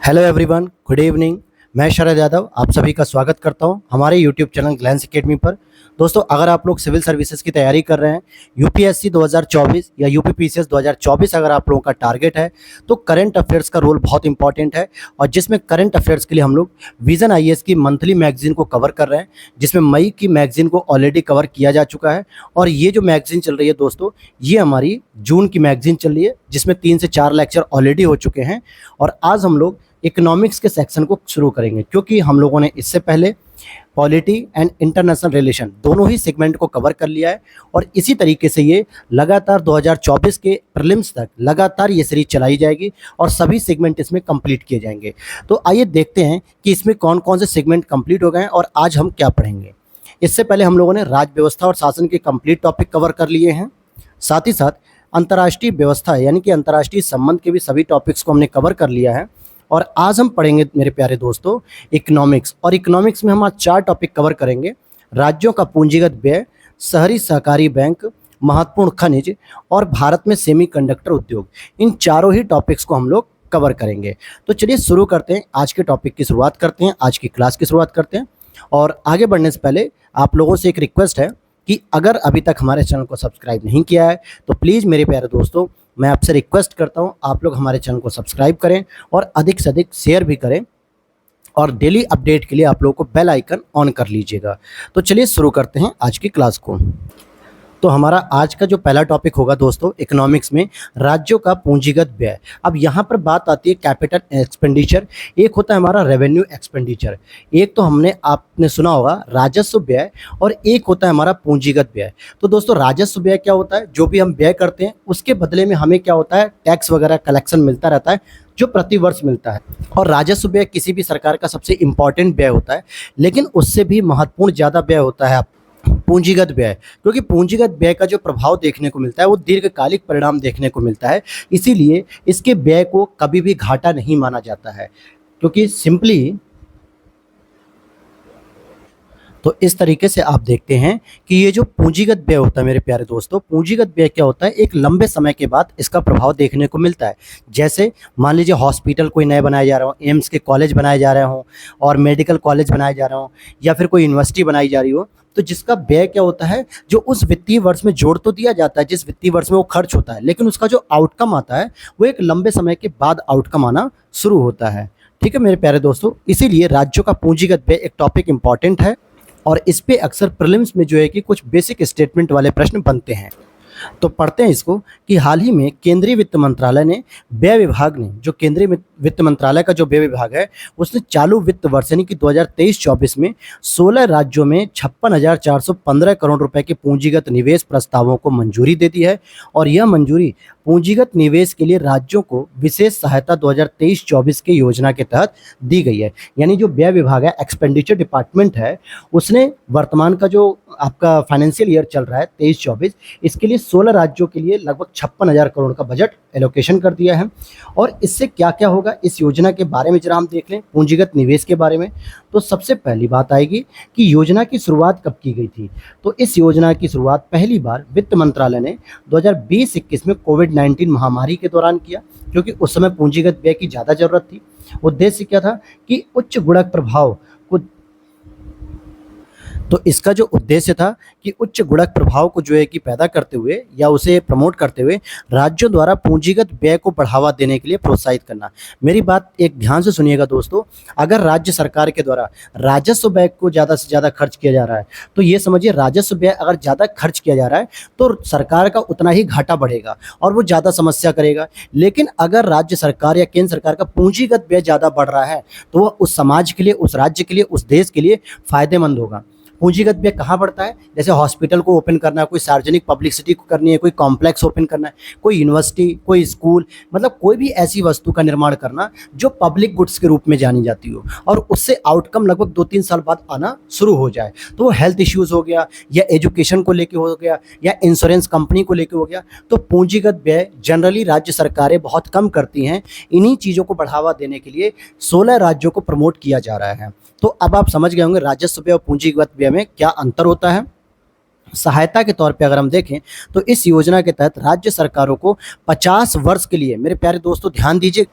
Hello everyone, good evening. मैं शरद यादव आप सभी का स्वागत करता हूं हमारे यूट्यूब चैनल ग्लैंस एकेडमी पर। दोस्तों, अगर आप लोग सिविल सर्विसेज की तैयारी कर रहे हैं, यूपीएससी 2024 या यूपीपीसीएस 2024 अगर आप लोगों का टारगेट है, तो करंट अफेयर्स का रोल बहुत इंपॉर्टेंट है। और जिसमें करंट अफेयर्स के लिए हम लोग विजन आईएएस की मंथली मैगजीन को कवर कर रहे हैं, जिसमें मई की मैगजीन को ऑलरेडी कवर किया जा चुका है। और ये जो मैगजीन चल रही है दोस्तों, ये हमारी जून की मैगजीन चल रही है, जिसमें 3 से 4 लेक्चर ऑलरेडी हो चुके हैं। और आज हम लोग इकोनॉमिक्स के सेक्शन को शुरू करेंगे, क्योंकि हम लोगों ने इससे पहले पॉलिटी एंड इंटरनेशनल रिलेशन दोनों ही सेगमेंट को कवर कर लिया है। और इसी तरीके से ये लगातार 2024 के प्रीलिम्स तक लगातार ये सीरीज चलाई जाएगी और सभी सेगमेंट इसमें कंप्लीट किए जाएंगे। तो आइए देखते हैं कि इसमें कौन कौन से सेगमेंट कंप्लीट हो गए हैं और आज हम क्या पढ़ेंगे। इससे पहले हम लोगों ने राज्य व्यवस्था और शासन के कंप्लीट टॉपिक कवर कर लिए हैं। साथ ही साथ अंतर्राष्ट्रीय व्यवस्था यानी कि अंतर्राष्ट्रीय संबंध के भी सभी टॉपिक्स को हमने कवर कर लिया है। और आज हम पढ़ेंगे मेरे प्यारे दोस्तों इकोनॉमिक्स। और इकोनॉमिक्स में हम आज 4 टॉपिक कवर करेंगे: राज्यों का पूंजीगत व्यय, शहरी सहकारी बैंक, महत्वपूर्ण खनिज और भारत में सेमीकंडक्टर उद्योग। इन चारों ही टॉपिक्स को हम लोग कवर करेंगे। तो चलिए शुरू करते हैं, आज के टॉपिक की शुरुआत करते हैं, आज की क्लास की शुरुआत करते हैं। और आगे बढ़ने से पहले आप लोगों से एक रिक्वेस्ट है कि अगर अभी तक हमारे चैनल को सब्सक्राइब नहीं किया है तो प्लीज़ मेरे प्यारे दोस्तों, मैं आपसे रिक्वेस्ट करता हूं आप लोग हमारे चैनल को सब्सक्राइब करें और अधिक से अधिक शेयर भी करें। और डेली अपडेट के लिए आप लोगों को बेल आइकन ऑन कर लीजिएगा। तो चलिए शुरू करते हैं आज की क्लास को। तो हमारा आज का जो पहला टॉपिक होगा दोस्तों इकोनॉमिक्स में, राज्यों का पूंजीगत व्यय। अब यहाँ पर बात आती है कैपिटल एक्सपेंडिचर, एक होता है हमारा रेवेन्यू एक्सपेंडिचर। एक तो आपने सुना होगा राजस्व व्यय, और एक होता है हमारा पूंजीगत व्यय। तो दोस्तों राजस्व व्यय क्या होता है? जो भी हम व्यय करते हैं उसके बदले में हमें क्या होता है, टैक्स वगैरह कलेक्शन मिलता रहता है, जो प्रति वर्ष मिलता है। और राजस्व व्यय किसी भी सरकार का सबसे इंपॉर्टेंट व्यय होता है, लेकिन उससे भी महत्वपूर्ण ज़्यादा व्यय होता है पूंजीगत व्यय, क्योंकि पूंजीगत व्यय का जो प्रभाव देखने को मिलता है वो दीर्घकालिक परिणाम देखने को मिलता है। इसीलिए इसके व्यय को कभी भी घाटा नहीं माना जाता है, क्योंकि सिंपली तो इस तरीके से आप देखते हैं कि ये जो पूंजीगत व्यय होता है मेरे प्यारे दोस्तों, पूंजीगत व्यय क्या होता है, एक लंबे समय के बाद इसका प्रभाव देखने को मिलता है। जैसे मान लीजिए हॉस्पिटल कोई नए बनाए जा रहे हो, एम्स के कॉलेज बनाए जा रहे हों और मेडिकल कॉलेज बनाए जा रहे हों, या फिर कोई यूनिवर्सिटी बनाई जा रही हो, तो जिसका व्यय क्या होता है, जो उस वित्तीय वर्ष में जोड़ तो दिया जाता है जिस वित्तीय वर्ष में वो खर्च होता है, लेकिन उसका जो आउटकम आता है वो एक लंबे समय के बाद आउटकम आना शुरू होता है। ठीक है मेरे प्यारे दोस्तों, इसीलिए राज्यों का पूंजीगत व्यय एक टॉपिक इंपॉर्टेंट है और इस पे अक्सर प्रीलिम्स में जो है कि कुछ बेसिक स्टेटमेंट वाले प्रश्न बनते हैं। तो पढ़ते हैं इसको कि हाल ही में केंद्रीय वित्त मंत्रालय ने व्यय विभाग ने, जो केंद्रीय वित्त मंत्रालय का जो व्यय विभाग है, उसने चालू वित्त वर्ष यानी कि 2023-24 में 16 राज्यों में 56,415 करोड़ रुपए के पूंजीगत निवेश प्रस्तावों को मंजूरी दे दी है। और यह मंजूरी पूंजीगत निवेश के लिए राज्यों को विशेष सहायता 2023-24 के योजना के तहत दी गई है। यानी जो व्यय विभाग है, एक्सपेंडिचर डिपार्टमेंट है, उसने वर्तमान का जो आपका फाइनेंशियल ईयर चल रहा है 23-24, इसके लिए 16 राज्यों के लिए लगभग 56,000 करोड़ का बजट एलोकेशन कर दिया है। और इससे क्या क्या होगा इस योजना के बारे में जरा हम देख लें, पूंजीगत निवेश के बारे में। तो सबसे पहली बात आएगी कि योजना की शुरुआत कब की गई थी। तो इस योजना की शुरुआत पहली बार वित्त मंत्रालय ने 2020-21 में कोविड-19 महामारी के दौरान किया, क्योंकि उस समय पूंजीगत व्यय की ज़्यादा जरूरत थी। उद्देश्य क्या था कि उच्च गुणक प्रभाव को, तो इसका जो उद्देश्य था कि उच्च गुणक प्रभाव को जो है कि पैदा करते हुए या उसे प्रमोट करते हुए राज्यों द्वारा पूंजीगत व्यय को बढ़ावा देने के लिए प्रोत्साहित करना। मेरी बात एक ध्यान से सुनिएगा दोस्तों, अगर राज्य सरकार के द्वारा राजस्व व्यय को ज़्यादा से ज़्यादा खर्च किया जा रहा है, तो ये समझिए राजस्व व्यय अगर ज़्यादा खर्च किया जा रहा है तो सरकार का उतना ही घाटा बढ़ेगा और वो ज़्यादा समस्या करेगा। लेकिन अगर राज्य सरकार या केंद्र सरकार का पूंजीगत व्यय ज़्यादा बढ़ रहा है तो वह उस समाज के लिए, उस राज्य के लिए, उस देश के लिए फायदेमंद होगा। पूंजीगत व्यय कहाँ बढ़ता है? जैसे हॉस्पिटल को ओपन करना है, कोई सार्वजनिक पब्लिसिटी को करनी है, कोई कॉम्प्लेक्स ओपन करना है, कोई यूनिवर्सिटी, कोई स्कूल, मतलब कोई भी ऐसी वस्तु का निर्माण करना जो पब्लिक गुड्स के रूप में जानी जाती हो और उससे आउटकम लगभग 2-3 साल बाद आना शुरू हो जाए। तो वो हेल्थ इश्यूज़ हो गया या एजुकेशन को लेके हो गया या इंश्योरेंस कंपनी को लेके हो गया। तो पूंजीगत व्यय जनरली राज्य सरकारें बहुत कम करती हैं। इन्हीं चीज़ों को बढ़ावा देने के लिए 16 राज्यों को प्रमोट किया जा रहा है। तो अब आप समझ गए होंगे राजस्व व्यय और पूंजीगत व्यय में क्या अंतर होता है। सहायता के तौर पे अगर हम देखें तो इस योजना के तहत राज्य सरकारों को 50 वर्ष के लिए, मेरे प्यारे दोस्तों ध्यान दीजिए,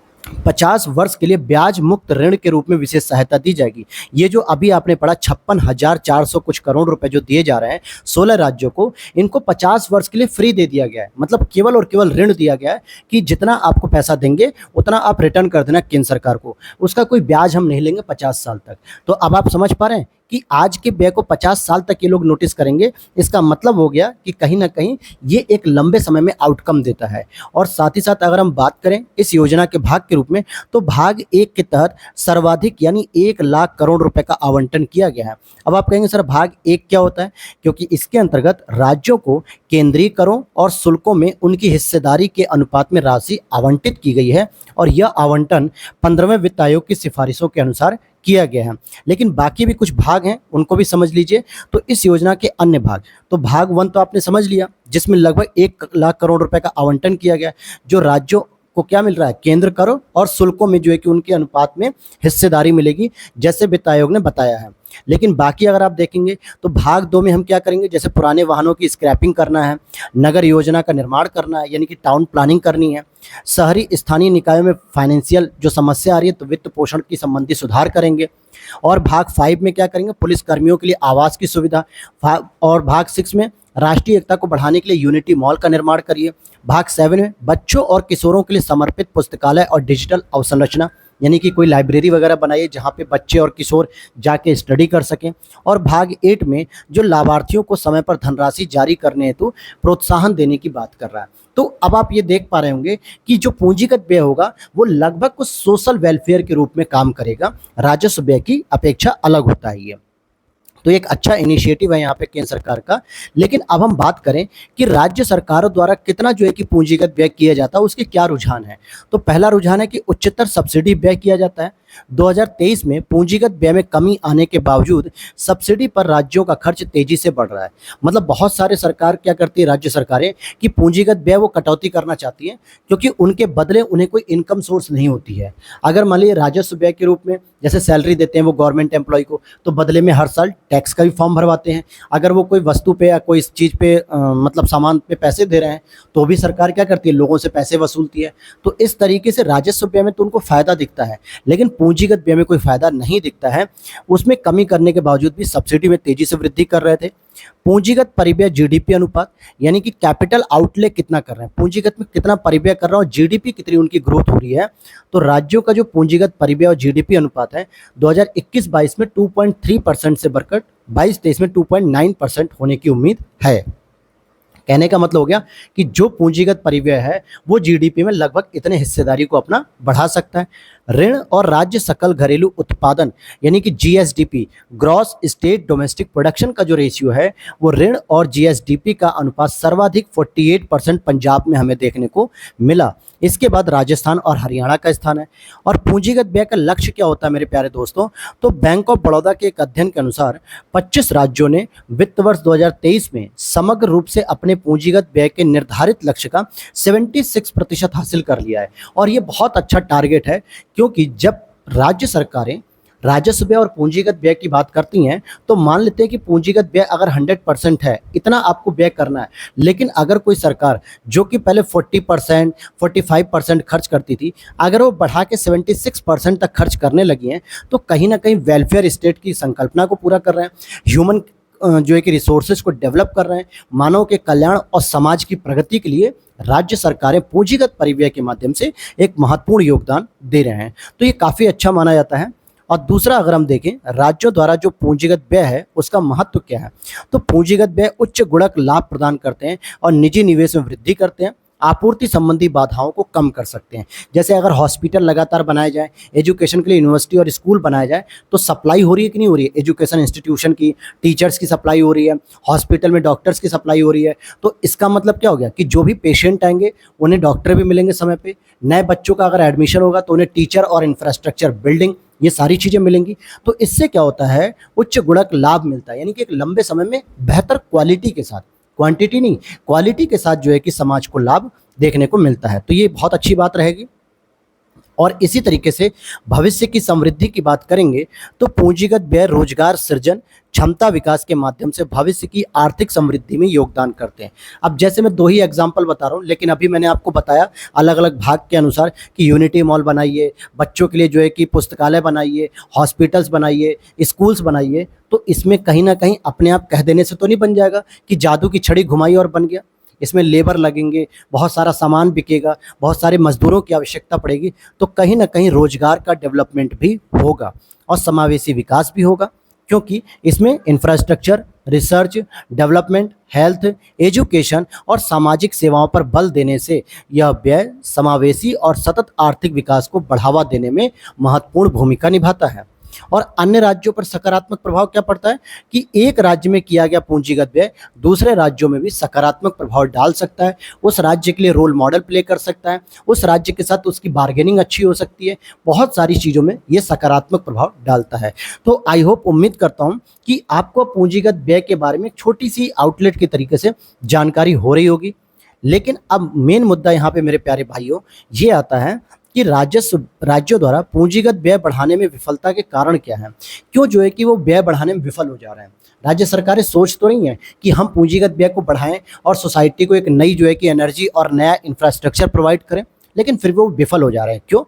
50 वर्ष के लिए ब्याज मुक्त ऋण के रूप में विशेष सहायता दी जाएगी। ये जो अभी आपने पढ़ा 56,400 कुछ करोड़ रुपए जो दिए जा रहे हैं 16 राज्यों को, इनको 50 वर्ष के लिए फ्री दे दिया गया है। मतलब केवल और केवल ऋण दिया गया है कि जितना आपको पैसा देंगे उतना आप रिटर्न कर देना केंद्र सरकार को, उसका कोई ब्याज हम नहीं लेंगे 50 साल तक। तो अब आप समझ पा रहे हैं कि आज के व्यय को 50 साल तक ये लोग नोटिस करेंगे। इसका मतलब हो गया कि कहीं ना कहीं ये एक लंबे समय में आउटकम देता है। और साथ ही साथ अगर हम बात करें इस योजना के भाग के रूप में, तो भाग 1 के तहत सर्वाधिक यानी 1 लाख करोड़ रुपए का आवंटन किया गया है। अब आप कहेंगे सर भाग 1 क्या होता है? क्योंकि इसके अंतर्गत राज्यों को केंद्रीय करों और शुल्कों में उनकी हिस्सेदारी के अनुपात में राशि आवंटित की गई है और यह आवंटन 15वें वित्त आयोग की सिफारिशों के अनुसार किया गया है। लेकिन बाकी भी कुछ भाग हैं, उनको भी समझ लीजिए। तो इस योजना के अन्य भाग, तो भाग 1 तो आपने समझ लिया, जिसमें लगभग 1 लाख करोड़ रुपए का आवंटन किया गया, जो राज्यों को क्या मिल रहा है? केंद्र करों और शुल्कों में जो है कि उनके अनुपात में हिस्सेदारी मिलेगी, जैसे वित्त आयोग ने बताया है। लेकिन बाकी अगर आप देखेंगे तो भाग 2 में हम क्या करेंगे, जैसे पुराने वाहनों की स्क्रैपिंग करना है, नगर योजना का निर्माण करना है यानी कि टाउन प्लानिंग करनी है, शहरी स्थानीय निकायों में फाइनेंशियल जो समस्या आ रही है तो वित्त पोषण की संबंधी सुधार करेंगे। और भाग 5 में क्या करेंगे, पुलिस कर्मियों के लिए आवास की सुविधा। और भाग 6 में राष्ट्रीय एकता को बढ़ाने के लिए यूनिटी मॉल का निर्माण करिए। भाग 7 में बच्चों और किशोरों के लिए समर्पित पुस्तकालय और डिजिटल अवसंरचना, यानी कि कोई लाइब्रेरी वगैरह बनाइए जहाँ पे बच्चे और किशोर जाके स्टडी कर सकें। और भाग 8 में जो लाभार्थियों को समय पर धनराशि जारी करने हेतु प्रोत्साहन देने की बात कर रहा है। तो अब आप ये देख पा रहे होंगे कि जो पूंजीगत व्यय होगा वो लगभग कुछ सोशल वेलफेयर के रूप में काम करेगा, राजस्व व्यय की अपेक्षा अलग होता है ये। तो एक अच्छा इनिशिएटिव है यहाँ पे केंद्र सरकार का। लेकिन अब हम बात करें कि राज्य सरकारों द्वारा कितना जो है कि पूंजीगत व्यय किया जाता है, उसके क्या रुझान है। तो पहला रुझान है कि उच्चतर सब्सिडी व्यय किया जाता है। 2023 में पूंजीगत व्यय में कमी आने के बावजूद सब्सिडी पर राज्यों का खर्च तेजी से बढ़ रहा है। मतलब बहुत सारे सरकार क्या करती है, राज्य सरकारें, कि पूंजीगत व्यय वो कटौती करना चाहती हैं क्योंकि उनके बदले उन्हें कोई इनकम सोर्स नहीं होती है। अगर मान लीजिए राजस्व व्यय के रूप में जैसे सैलरी देते हैं वो गवर्नमेंट एम्प्लॉय को, तो बदले में हर साल टैक्स का भी फॉर्म भरवाते हैं। अगर वो कोई वस्तु पे या कोई चीज़ पे मतलब सामान पे पैसे दे रहे हैं तो भी सरकार क्या करती है, लोगों से पैसे वसूलती है। तो इस तरीके से राजस्व व्यय में तो उनको फायदा दिखता है, लेकिन पूंजीगत व्यय में कोई फायदा नहीं दिखता है। उसमें कमी करने के बावजूद भी सब्सिडी में तेजी से वृद्धि कर रहे थे। पूंजीगत परिव्यय जीडीपी अनुपात, यानी कि कैपिटल आउटले कितना कर रहे हैं, पूंजीगत में कितना परिव्यय कर रहा हूँ, जीडीपी कितनी उनकी ग्रोथ हो रही है। तो राज्यों का जो पूंजीगत परिव्यय और जीडीपी अनुपात है 2021-22 में 2.3% से बढ़कर 22-23 में 2.9% होने की उम्मीद है। कहने का मतलब हो गया कि जो पूंजीगत परिव्यय है वो जीडीपी में लगभग इतने हिस्सेदारी को अपना बढ़ा सकता है। ऋण और राज्य सकल घरेलू उत्पादन यानी कि GSDP, gross state domestic production का जो रेशियो है वो ऋण और जीएसडीपी का अनुपात सर्वाधिक 48% पंजाब में हमें देखने को मिला। इसके बाद राजस्थान और हरियाणा का स्थान है। और पूंजीगत व्यय का लक्ष्य क्या होता है मेरे प्यारे दोस्तों, तो बैंक ऑफ बड़ौदा के एक अध्ययन के अनुसार 25 राज्यों ने वित्त वर्ष 2023 में समग्र रूप से अपने पूंजीगत व्यय के निर्धारित लक्ष्य का 76% हासिल कर लिया है। और ये बहुत अच्छा टारगेट है, क्योंकि जब राज्य सरकारें राजस्व व्यय और पूंजीगत व्यय की बात करती हैं तो मान लेते हैं कि पूंजीगत व्यय अगर 100% है, इतना आपको व्यय करना है। लेकिन अगर कोई सरकार जो कि पहले 40% 45% खर्च करती थी, अगर वो बढ़ा के 76% तक खर्च करने लगी हैं तो कहीं ना कहीं वेलफेयर स्टेट की संकल्पना को पूरा कर रहे हैं, ह्यूमन जो है कि रिसोर्सेज को डेवलप कर रहे हैं, मानव के कल्याण और समाज की प्रगति के लिए राज्य सरकारें पूंजीगत परिव्यय के माध्यम से एक महत्वपूर्ण योगदान दे रहे हैं। तो ये काफ़ी अच्छा माना जाता है। और दूसरा अगर हम देखें राज्यों द्वारा जो पूंजीगत व्यय है उसका महत्व क्या है, तो पूंजीगत व्यय उच्च गुणक लाभ प्रदान करते हैं और निजी निवेश में वृद्धि करते हैं, आपूर्ति संबंधी बाधाओं को कम कर सकते हैं। जैसे अगर हॉस्पिटल लगातार बनाए जाए, एजुकेशन के लिए यूनिवर्सिटी और स्कूल बनाया जाए, तो सप्लाई हो रही है कि नहीं हो रही है, एजुकेशन इंस्टीट्यूशन की, टीचर्स की सप्लाई हो रही है, हॉस्पिटल में डॉक्टर्स की सप्लाई हो रही है। तो इसका मतलब क्या हो गया कि जो भी पेशेंट आएंगे उन्हें डॉक्टर भी मिलेंगे समय पे, नए बच्चों का अगर एडमिशन होगा तो उन्हें टीचर और इंफ्रास्ट्रक्चर बिल्डिंग, ये सारी चीज़ें मिलेंगी। तो इससे क्या होता है, उच्च गुणक लाभ मिलता है, यानी कि एक लंबे समय में बेहतर क्वालिटी के साथ, क्वांटिटी नहीं क्वालिटी के साथ जो है कि समाज को लाभ देखने को मिलता है। तो ये बहुत अच्छी बात रहेगी। और इसी तरीके से भविष्य की समृद्धि की बात करेंगे तो पूंजीगत व्यय रोजगार सृजन, क्षमता विकास के माध्यम से भविष्य की आर्थिक समृद्धि में योगदान करते हैं। अब जैसे मैं दो ही एग्जांपल बता रहा हूँ, लेकिन अभी मैंने आपको बताया अलग अलग भाग के अनुसार कि यूनिटी मॉल बनाइए, बच्चों के लिए जो है कि पुस्तकालय बनाइए, हॉस्पिटल्स बनाइए, स्कूल्स बनाइए। तो इसमें कहीं ना कहीं अपने आप कह देने से तो नहीं बन जाएगा कि जादू की छड़ी घुमाई और बन गया। इसमें लेबर लगेंगे, बहुत सारा सामान बिकेगा, बहुत सारे मजदूरों की आवश्यकता पड़ेगी, तो कहीं ना कहीं रोजगार का डेवलपमेंट भी होगा और समावेशी विकास भी होगा, क्योंकि इसमें infrastructure, research, development, health, education और सामाजिक सेवाओं पर बल देने से यह व्यय समावेशी और सतत आर्थिक विकास को बढ़ावा देने में महत्वपूर्ण भूमिका निभाता है। और अन्य राज्यों पर सकारात्मक प्रभाव क्या पड़ता है कि एक राज्य में किया गया पूंजीगत व्यय दूसरे राज्यों में भी सकारात्मक प्रभाव डाल सकता है, उस राज्य के लिए रोल मॉडल प्ले कर सकता है, उस राज्य के साथ उसकी बार्गेनिंग अच्छी हो सकती है, बहुत सारी चीज़ों में ये सकारात्मक प्रभाव डालता है। तो आई होप, उम्मीद करता हूँ कि आपको पूंजीगत व्यय के बारे में छोटी सी आउटलेट के तरीके से जानकारी हो रही होगी। लेकिन अब मेन मुद्दा यहाँ पे मेरे प्यारे भाइयों ये आता है कि राज्यों द्वारा पूंजीगत व्यय बढ़ाने में विफलता के कारण क्या है, क्यों जो है कि वो व्यय बढ़ाने में विफल हो जा रहे हैं। राज्य सरकारें सोच तो रही हैं कि हम पूंजीगत व्यय को बढ़ाएं और सोसाइटी को एक नई जो है कि एनर्जी और नया इंफ्रास्ट्रक्चर प्रोवाइड करें, लेकिन फिर वो विफल हो जा रहे हैं। क्यों?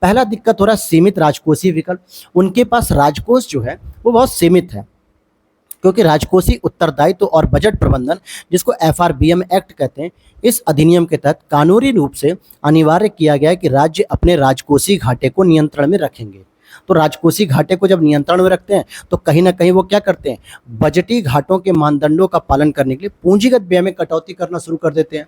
पहला दिक्कत हो रहा है सीमित राजकोषीय विकल्प। उनके पास राजकोष जो है वो बहुत सीमित है, क्योंकि राजकोषीय उत्तरदायित्व और बजट प्रबंधन, जिसको एफआरबीएम एक्ट कहते हैं, इस अधिनियम के तहत कानूनी रूप से अनिवार्य किया गया है कि राज्य अपने राजकोषीय घाटे को नियंत्रण में रखेंगे। तो राजकोषीय घाटे को जब नियंत्रण में रखते हैं तो कहीं ना कहीं वो क्या करते हैं, बजटीय घाटों के मानदंडों का पालन करने के लिए पूंजीगत व्यय में कटौती करना शुरू कर देते हैं।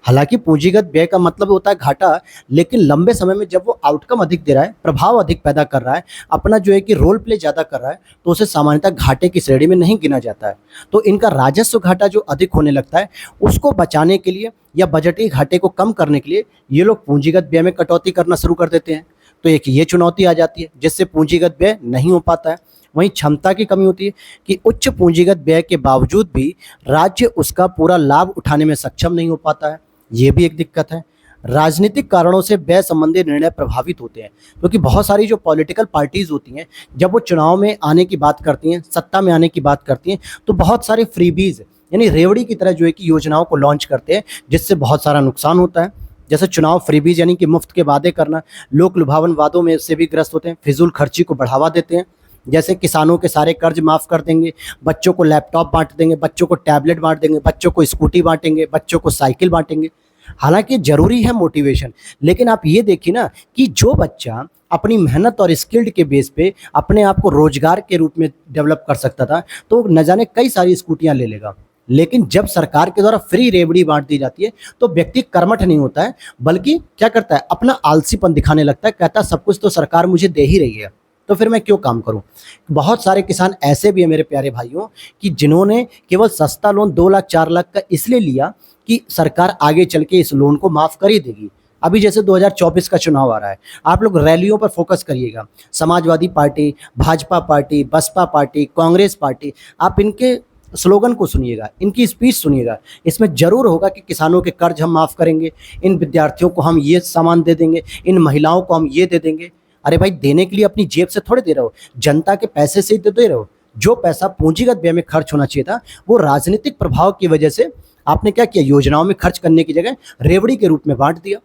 हालांकि पूंजीगत व्यय का मतलब होता है घाटा, लेकिन लंबे समय में जब वो आउटकम अधिक दे रहा है, प्रभाव अधिक पैदा कर रहा है, अपना जो है कि रोल प्ले ज़्यादा कर रहा है, तो उसे सामान्यतः घाटे की श्रेणी में नहीं गिना जाता है। तो इनका राजस्व घाटा जो अधिक होने लगता है, उसको बचाने के लिए या बजटीय घाटे को कम करने के लिए ये लोग पूंजीगत व्यय में कटौती करना शुरू कर देते हैं। तो एक ये चुनौती आ जाती है जिससे पूंजीगत व्यय नहीं हो पाता है। वहीं क्षमता की कमी होती है कि उच्च पूंजीगत व्यय के बावजूद भी राज्य उसका पूरा लाभ उठाने में सक्षम नहीं हो पाता है, ये भी एक दिक्कत है। राजनीतिक कारणों से व्यय संबंधी निर्णय प्रभावित होते हैं, क्योंकि बहुत सारी जो पॉलिटिकल पार्टीज होती हैं, जब वो चुनाव में आने की बात करती हैं, सत्ता में आने की बात करती हैं, तो बहुत सारे फ्रीबीज यानी रेवड़ी की तरह जो है कि योजनाओं को लॉन्च करते हैं, जिससे बहुत सारा नुकसान होता है। जैसे चुनाव फ्रीबीज यानी कि मुफ्त के वादे करना, लोक लुभावन वादों में से भी ग्रस्त होते हैं, फिजूल खर्ची को बढ़ावा देते हैं। जैसे किसानों के सारे कर्ज माफ़ कर देंगे, बच्चों को लैपटॉप बांट देंगे, बच्चों को टैबलेट बांट देंगे, बच्चों को स्कूटी बांटेंगे, बच्चों को साइकिल बांटेंगे। हालांकि ज़रूरी है मोटिवेशन, लेकिन आप ये देखिए ना कि जो बच्चा अपनी मेहनत और स्किल्ड के बेस पे अपने आप को रोजगार के रूप में डेवलप कर सकता था, तो न जाने कई सारी स्कूटियाँ ले लेगा। लेकिन जब सरकार के द्वारा फ्री रेवड़ी बांट दी जाती है तो व्यक्ति कर्मठ नहीं होता है, बल्कि क्या करता है, अपना आलसीपन दिखाने लगता है, कहता है सब कुछ तो सरकार मुझे दे ही रही है, तो फिर मैं क्यों काम करूं। बहुत सारे किसान ऐसे भी हैं मेरे प्यारे भाइयों कि जिन्होंने केवल सस्ता लोन 2 लाख 4 लाख का इसलिए लिया कि सरकार आगे चल के इस लोन को माफ़ कर ही देगी। अभी जैसे 2024 का चुनाव आ रहा है, आप लोग रैलियों पर फोकस करिएगा, Samajwadi party, Bhajpa party, Basapa party, Congress party, आप इनके स्लोगन को सुनिएगा, इनकी स्पीच सुनिएगा। इसमें जरूर होगा कि किसानों के कर्ज हम माफ़ करेंगे, इन विद्यार्थियों को हम ये सामान दे देंगे, इन महिलाओं को हम ये दे देंगे। अरे भाई, देने के लिए अपनी जेब से थोड़े दे रहे हो, जनता के पैसे से ही तो दे रहे हो। जो पैसा पूंजीगत व्यय में खर्च होना चाहिए था, वो राजनीतिक प्रभाव की वजह से आपने क्या किया, योजनाओं में खर्च करने की जगह रेवड़ी के रूप में बांट दिया।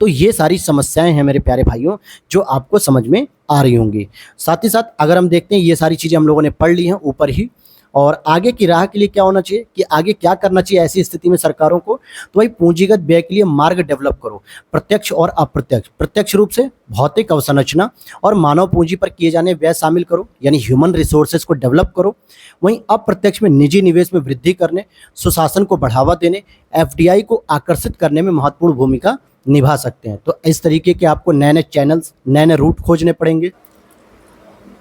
तो ये सारी समस्याएं हैं मेरे प्यारे भाइयों, जो आपको समझ में आ रही होंगी। साथ ही साथ अगर हम देखते हैं, ये सारी चीज़ें हम लोगों ने पढ़ ली हैं ऊपर ही, और आगे की राह के लिए क्या होना चाहिए कि आगे क्या करना चाहिए ऐसी स्थिति में सरकारों को, तो भाई पूंजीगत व्यय के लिए मार्ग डेवलप करो, प्रत्यक्ष और अप्रत्यक्ष। प्रत्यक्ष रूप से भौतिक अवसंरचना और मानव पूंजी पर किए जाने व्यय शामिल करो, यानी ह्यूमन रिसोर्सेज को डेवलप करो। वहीं अप्रत्यक्ष में निजी निवेश में वृद्धि करने, सुशासन को बढ़ावा देने, एफडीआई को आकर्षित करने में महत्वपूर्ण भूमिका निभा सकते हैं। तो इस तरीके के आपको नए नए चैनल्स, नए नए रूट खोजने पड़ेंगे।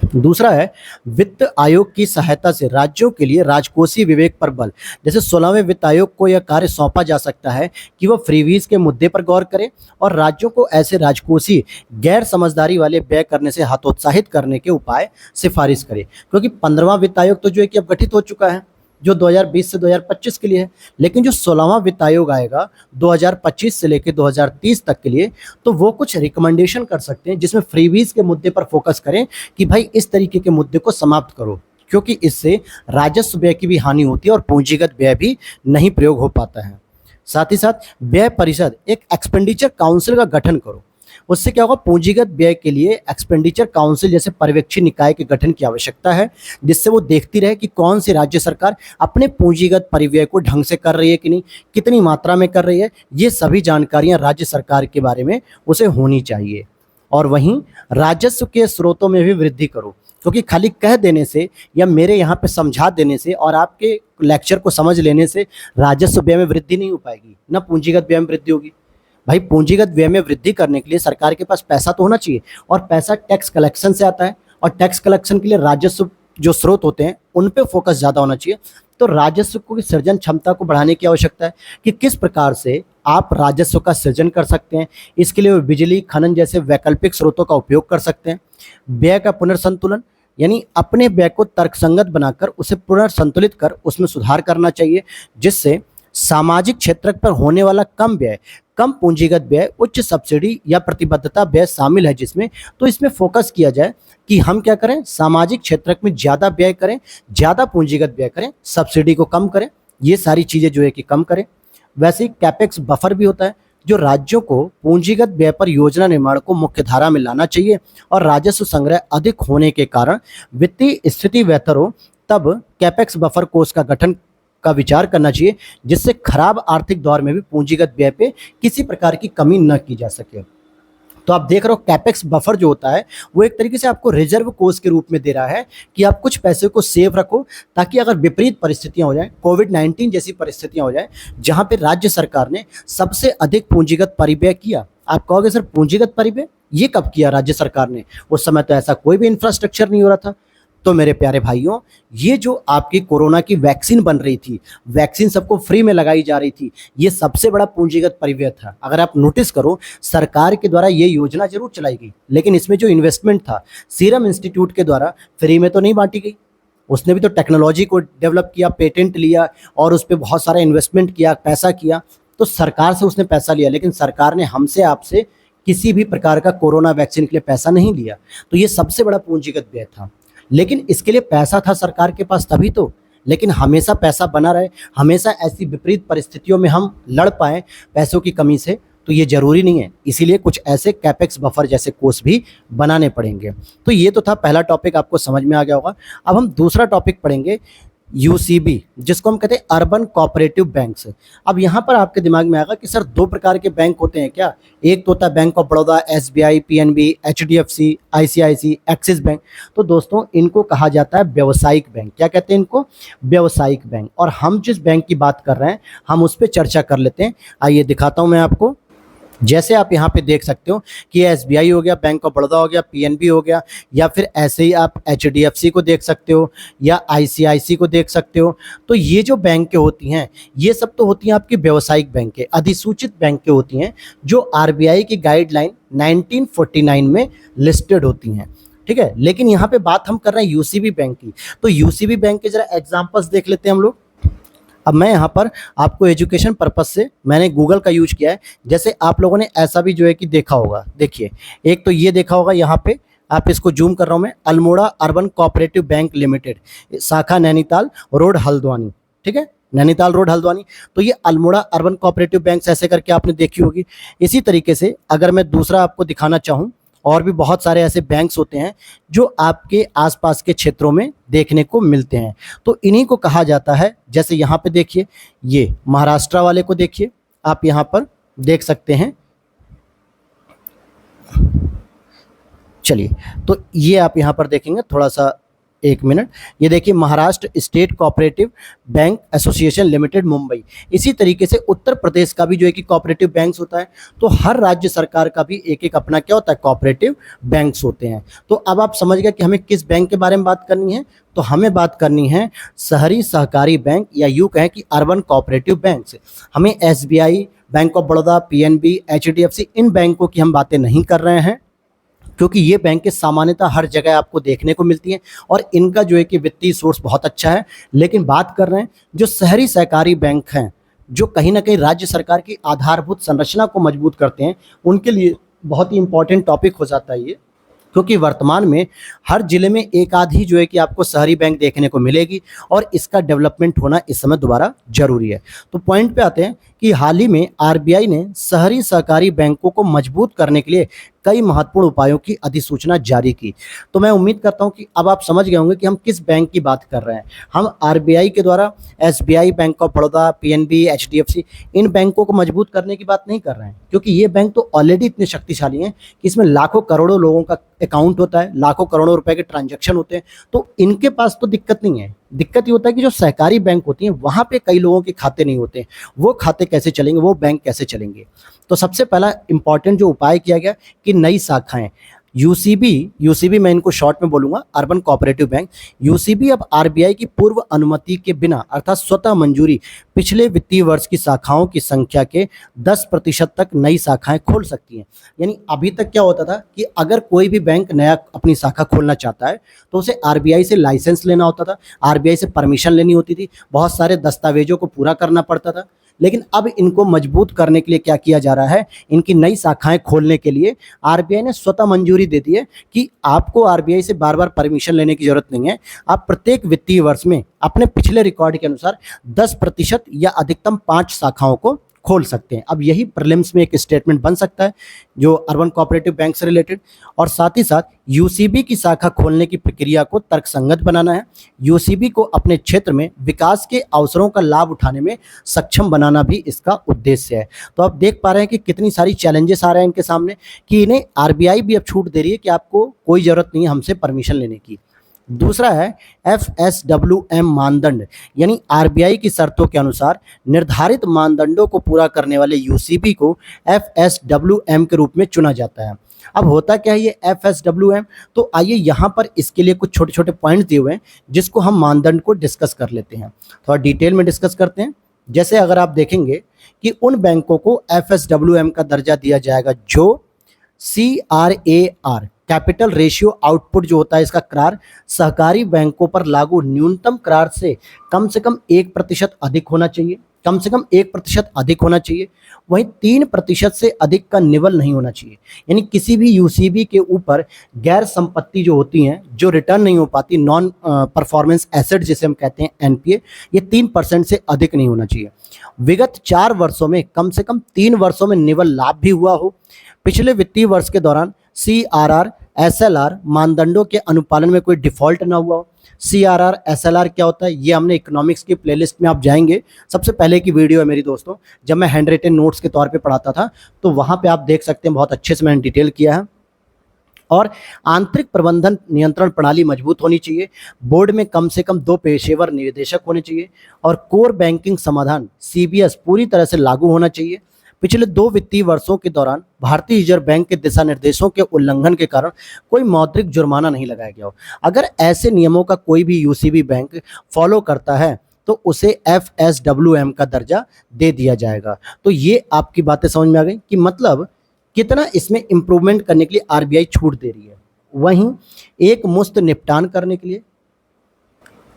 दूसरा है वित्त आयोग की सहायता से राज्यों के लिए राजकोषीय विवेक पर बल। जैसे 16वें वित्त आयोग को यह कार्य सौंपा जा सकता है कि वह फ्रीवीज के मुद्दे पर गौर करे और राज्यों को ऐसे राजकोषीय गैर समझदारी वाले व्यय करने से हतोत्साहित करने के उपाय सिफारिश करे। क्योंकि 15वां वित्त आयोग तो जो है कि अब गठित हो चुका है, जो 2020 से 2025 के लिए है। लेकिन जो 16वां वित्त आयोग आएगा 2025 से लेकर 2030 तक के लिए, तो वो कुछ रिकमेंडेशन कर सकते हैं जिसमें फ्रीबीज के मुद्दे पर फोकस करें कि भाई इस तरीके के मुद्दे को समाप्त करो, क्योंकि इससे राजस्व व्यय की भी हानि होती है और पूंजीगत व्यय भी नहीं प्रयोग हो पाता है। साथ ही साथ व्यय परिषद, एक एक्सपेंडिचर काउंसिल का गठन करो। उससे क्या होगा, पूंजीगत व्यय के लिए एक्सपेंडिचर काउंसिल जैसे पर्यवेक्षी निकाय के गठन की आवश्यकता है, जिससे वो देखती रहे कि कौन सी राज्य सरकार अपने पूंजीगत परिव्यय को ढंग से कर रही है कि नहीं, कितनी मात्रा में कर रही है। ये सभी जानकारियां राज्य सरकार के बारे में उसे होनी चाहिए। और वहीं राजस्व के स्रोतों में भी वृद्धि करो, क्योंकि खाली कह देने से या मेरे यहाँ पे समझा देने से और आपके लेक्चर को समझ लेने से राजस्व व्यय में वृद्धि नहीं हो पाएगी, ना पूंजीगत व्यय में वृद्धि होगी। भाई पूंजीगत व्यय में वृद्धि करने के लिए सरकार के पास पैसा तो होना चाहिए, और पैसा टैक्स कलेक्शन से आता है, और टैक्स कलेक्शन के लिए राजस्व जो स्रोत होते हैं उन पे फोकस ज़्यादा होना चाहिए। तो राजस्व की सृजन क्षमता को बढ़ाने की आवश्यकता है कि किस प्रकार से आप राजस्व का सृजन कर सकते हैं। इसके लिए बिजली, खनन जैसे वैकल्पिक स्रोतों का उपयोग कर सकते हैं। व्यय का पुनर्संतुलन, यानी अपने व्यय को तर्कसंगत बनाकर उसे पुनर्संतुलित कर उसमें सुधार करना चाहिए, जिससे सामाजिक क्षेत्र पर होने वाला कम व्यय, कम पूंजीगत व्यय, उच्च सब्सिडी या प्रतिबद्धता व्यय शामिल है जिसमें, तो इसमें फोकस किया जाए कि हम क्या करें, सामाजिक क्षेत्र में ज़्यादा व्यय करें, ज़्यादा पूंजीगत व्यय करें, सब्सिडी को कम करें, ये सारी चीज़ें जो है कि कम करें। वैसे ही कैपेक्स बफर भी होता है, जो राज्यों को पूंजीगत व्यय पर योजना निर्माण को मुख्य धारा में लाना चाहिए, और राजस्व संग्रह अधिक होने के कारण वित्तीय स्थिति बेहतर हो तब कैपेक्स बफर कोष का गठन का विचार करना चाहिए, जिससे खराब आर्थिक दौर में भी पूंजीगत व्यय पे किसी प्रकार की कमी न की जा सके। तो आप देख रहे हो कैपेक्स बफर जो होता है वो एक तरीके से आपको रिजर्व कोष के रूप में दे रहा है कि आप कुछ पैसे को सेव रखो, ताकि अगर विपरीत परिस्थितियां हो जाएं, कोविड-19 जैसी परिस्थितियां हो जाएं जहां पे राज्य सरकार ने सबसे अधिक पूंजीगत परिव्यय किया। आप कहोगे सर पूंजीगत परिव्यय ये कब किया राज्य सरकार ने, उस समय तो ऐसा कोई भी इंफ्रास्ट्रक्चर नहीं हो रहा था। तो मेरे प्यारे भाइयों, ये जो आपकी कोरोना की वैक्सीन बन रही थी, वैक्सीन सबको फ्री में लगाई जा रही थी, ये सबसे बड़ा पूंजीगत परिव्यय था। अगर आप नोटिस करो, सरकार के द्वारा ये योजना जरूर चलाई गई, लेकिन इसमें जो इन्वेस्टमेंट था सीरम इंस्टीट्यूट के द्वारा फ्री में तो नहीं बांटी गई। उसने भी तो टेक्नोलॉजी को डेवलप किया, पेटेंट लिया और उस पर बहुत सारा इन्वेस्टमेंट किया, पैसा किया। तो सरकार से उसने पैसा लिया, लेकिन सरकार ने हमसे आपसे किसी भी प्रकार का कोरोना वैक्सीन के लिए पैसा नहीं लिया। तो ये सबसे बड़ा पूंजीगत व्यय था, लेकिन इसके लिए पैसा था सरकार के पास तभी तो। लेकिन हमेशा पैसा बना रहे, हमेशा ऐसी विपरीत परिस्थितियों में हम लड़ पाएँ पैसों की कमी से, तो ये जरूरी नहीं है। इसीलिए कुछ ऐसे कैपेक्स बफर जैसे कोर्स भी बनाने पड़ेंगे। तो ये तो था पहला टॉपिक, आपको समझ में आ गया होगा। अब हम दूसरा टॉपिक पढ़ेंगे, यूसीबी, जिसको हम कहते हैं अर्बन कोऑपरेटिव बैंक्स। अब यहाँ पर आपके दिमाग में आएगा कि सर दो प्रकार के बैंक होते हैं क्या? एक तो होता है bank of Baroda, SBI, PNB, HDFC, ICIC, Axis bank. तो दोस्तों इनको कहा जाता है व्यावसायिक बैंक। क्या कहते हैं इनको? व्यावसायिक बैंक। और हम जिस बैंक की बात कर रहे हैं हम उस पर चर्चा कर लेते हैं। आइए दिखाता हूँ मैं आपको। जैसे आप यहाँ पे देख सकते हो कि एसबीआई हो गया, बैंक ऑफ बड़ौदा हो गया, पीएनबी हो गया, या फिर ऐसे ही आप एचडीएफसी को देख सकते हो या आईसीआईसी को देख सकते हो। तो ये जो बैंकें होती हैं ये सब तो होती हैं आपकी व्यावसायिक बैंकें, अधिसूचित बैंकें होती हैं, जो आरबीआई की गाइडलाइन 1949 में लिस्टेड होती हैं। ठीक है, लेकिन यहाँ पे बात हम कर रहे हैं यूसीबी बैंक की। तो यूसीबी बैंक के जरा एग्जाम्पल्स देख लेते हैं हम लोग। अब मैं यहाँ पर आपको एजुकेशन पर्पस से मैंने गूगल का यूज किया है। जैसे आप लोगों ने ऐसा भी जो है कि देखा होगा, देखिए एक तो ये देखा होगा, यहाँ पे आप इसको जूम कर रहा हूँ मैं, Almora urban cooperative bank limited, शाखा नैनीताल रोड हल्द्वानी। ठीक है, नैनीताल रोड हल्द्वानी। तो ये अल्मोड़ा अर्बन कोऑपरेटिव बैंक ऐसे करके आपने देखी होगी। इसी तरीके से अगर मैं दूसरा आपको दिखाना चाहूँ, और भी बहुत सारे ऐसे बैंक्स होते हैं जो आपके आसपास के क्षेत्रों में देखने को मिलते हैं। तो इन्हीं को कहा जाता है, जैसे यहाँ पे देखिए, ये महाराष्ट्र वाले को देखिए, आप यहाँ पर देख सकते हैं। चलिए, तो ये आप यहाँ पर देखेंगे, थोड़ा सा एक मिनट, ये देखिए Maharashtra state cooperative bank association limited Mumbai. इसी तरीके से उत्तर प्रदेश का भी जो है कि कोऑपरेटिव बैंक्स होता है। तो हर राज्य सरकार का भी एक एक अपना क्या होता है, कोऑपरेटिव बैंक्स होते हैं। तो अब आप समझ गए कि हमें किस बैंक के बारे में बात करनी है। तो हमें बात करनी है शहरी सहकारी बैंक, या यूँ कहें कि अर्बन कोऑपरेटिव बैंक्स। हमें SBI, bank of Baroda, PNB, HDFC, इन बैंकों की हम बातें नहीं कर रहे हैं। क्योंकि ये बैंक सामान्यतः हर जगह आपको देखने को मिलती हैं और इनका जो है कि वित्तीय सोर्स बहुत अच्छा है। लेकिन बात कर रहे हैं जो शहरी सहकारी बैंक हैं, जो कहीं ना कहीं राज्य सरकार की आधारभूत संरचना को मजबूत करते हैं, उनके लिए बहुत ही इंपॉर्टेंट टॉपिक हो जाता है ये। क्योंकि वर्तमान में हर जिले में एक आध ही जो है कि आपको शहरी बैंक देखने को मिलेगी और इसका डेवलपमेंट होना इस समय दोबारा जरूरी है। तो पॉइंट पे आते हैं कि हाल ही में आरबीआई ने शहरी सहकारी बैंकों को मजबूत करने के लिए कई महत्वपूर्ण उपायों की अधिसूचना जारी की। तो मैं उम्मीद करता हूं कि अब आप समझ गए होंगे कि हम किस बैंक की बात कर रहे हैं। हम आरबीआई के द्वारा SBI, bank of Baroda, PNB, HDFC, इन बैंकों को मजबूत करने की बात नहीं कर रहे हैं, क्योंकि ये बैंक तो ऑलरेडी इतने शक्तिशाली हैं कि इसमें लाखों करोड़ों लोगों का अकाउंट होता है, लाखों करोड़ों रुपए के ट्रांजैक्शन होते हैं। तो इनके पास तो दिक्कत नहीं है। दिक्कत ये होता है कि जो सहकारी बैंक होती हैं वहां पे कई लोगों के खाते नहीं होते। वो खाते कैसे चलेंगे, वो बैंक कैसे चलेंगे? तो सबसे पहला इंपॉर्टेंट जो उपाय किया गया कि नई शाखाएं, यूसीबी मैं इनको शॉर्ट में बोलूंगा, अर्बन कोऑपरेटिव बैंक, यूसीबी अब आरबीआई की पूर्व अनुमति के बिना अर्थात स्वतः मंजूरी पिछले वित्तीय वर्ष की शाखाओं की संख्या के 10% तक नई शाखाएं खोल सकती हैं। यानी अभी तक क्या होता था कि अगर कोई भी बैंक नया अपनी शाखा खोलना चाहता है तो उसे आरबीआई से लाइसेंस लेना होता था, आरबीआई से परमिशन लेनी होती थी, बहुत सारे दस्तावेजों को पूरा करना पड़ता था। लेकिन अब इनको मजबूत करने के लिए क्या किया जा रहा है, इनकी नई शाखाएं खोलने के लिए आरबीआई ने स्वतः मंजूरी दे दी है कि आपको आरबीआई से बार बार परमिशन लेने की जरूरत नहीं है। आप प्रत्येक वित्तीय वर्ष में अपने पिछले रिकॉर्ड के अनुसार 10% या अधिकतम 5 शाखाओं को खोल सकते हैं। अब यही प्रीलिम्स में एक स्टेटमेंट बन सकता है जो अर्बन कोऑपरेटिव बैंक से रिलेटेड, और साथ ही साथ यूसीबी की शाखा खोलने की प्रक्रिया को तर्कसंगत बनाना है। यूसीबी को अपने क्षेत्र में विकास के अवसरों का लाभ उठाने में सक्षम बनाना भी इसका उद्देश्य है। तो आप देख पा रहे हैं कि कितनी सारी चैलेंजेस आ रहे हैं इनके सामने, कि इन्हें आरबीआई भी अब छूट दे रही है कि आपको कोई ज़रूरत नहीं है हमसे परमिशन लेने की। दूसरा है FSWM मानदंड, यानी आरबीआई की शर्तों के अनुसार निर्धारित मानदंडों को पूरा करने वाले यूसीबी को FSWM के रूप में चुना जाता है। अब होता क्या है ये FSWM? तो आइए यहाँ पर इसके लिए कुछ छोटे छोटे पॉइंट्स दिए हुए हैं जिसको हम मानदंड को डिस्कस कर लेते हैं, थोड़ा डिटेल में डिस्कस करते हैं। जैसे अगर आप देखेंगे कि उन बैंकों को FSWM का दर्जा दिया जाएगा जो CRAR, कैपिटल रेशियो आउटपुट जो होता है इसका करार, सहकारी बैंकों पर लागू न्यूनतम करार से कम 1% अधिक होना चाहिए, कम से कम 1% अधिक होना चाहिए। वहीं 3% से अधिक का निवल नहीं होना चाहिए। यानी किसी भी यूसीबी के ऊपर गैर संपत्ति जो होती हैं, जो रिटर्न नहीं हो पाती, नॉन परफॉर्मेंस एसेट जिसे हम कहते हैं एनपीए, ये 3% से अधिक नहीं होना चाहिए। विगत 4 वर्षों में कम से कम 3 वर्षों में निवल लाभ भी हुआ हो। पिछले वित्तीय वर्ष के दौरान CRR SLR मानदंडों के अनुपालन में कोई डिफॉल्ट ना हुआ हो। CRR SLR क्या होता है ये हमने इकोनॉमिक्स की प्लेलिस्ट में आप जाएंगे, सबसे पहले की वीडियो है मेरी दोस्तों, जब मैं हैंड रिटन नोट्स के तौर पे पढ़ाता था तो वहां पे आप देख सकते हैं, बहुत अच्छे से मैंने डिटेल किया है। और आंतरिक प्रबंधन नियंत्रण प्रणाली मजबूत होनी चाहिए। बोर्ड में कम से कम 2 पेशेवर निदेशक होने चाहिए और कोर बैंकिंग समाधान CBS पूरी तरह से लागू होना चाहिए। पिछले 2 वित्तीय वर्षों के दौरान भारतीय रिजर्व बैंक के दिशा निर्देशों के उल्लंघन के कारण कोई मौद्रिक जुर्माना नहीं लगाया गया हो। अगर ऐसे नियमों का कोई भी यूसीबी बैंक फॉलो करता है तो उसे FSWM का दर्जा दे दिया जाएगा। तो ये आपकी बातें समझ में आ गई कि मतलब कितना इसमें इम्प्रूवमेंट करने के लिए आरबीआई छूट दे रही है। वहीं एक मुश्त निपटान करने के लिए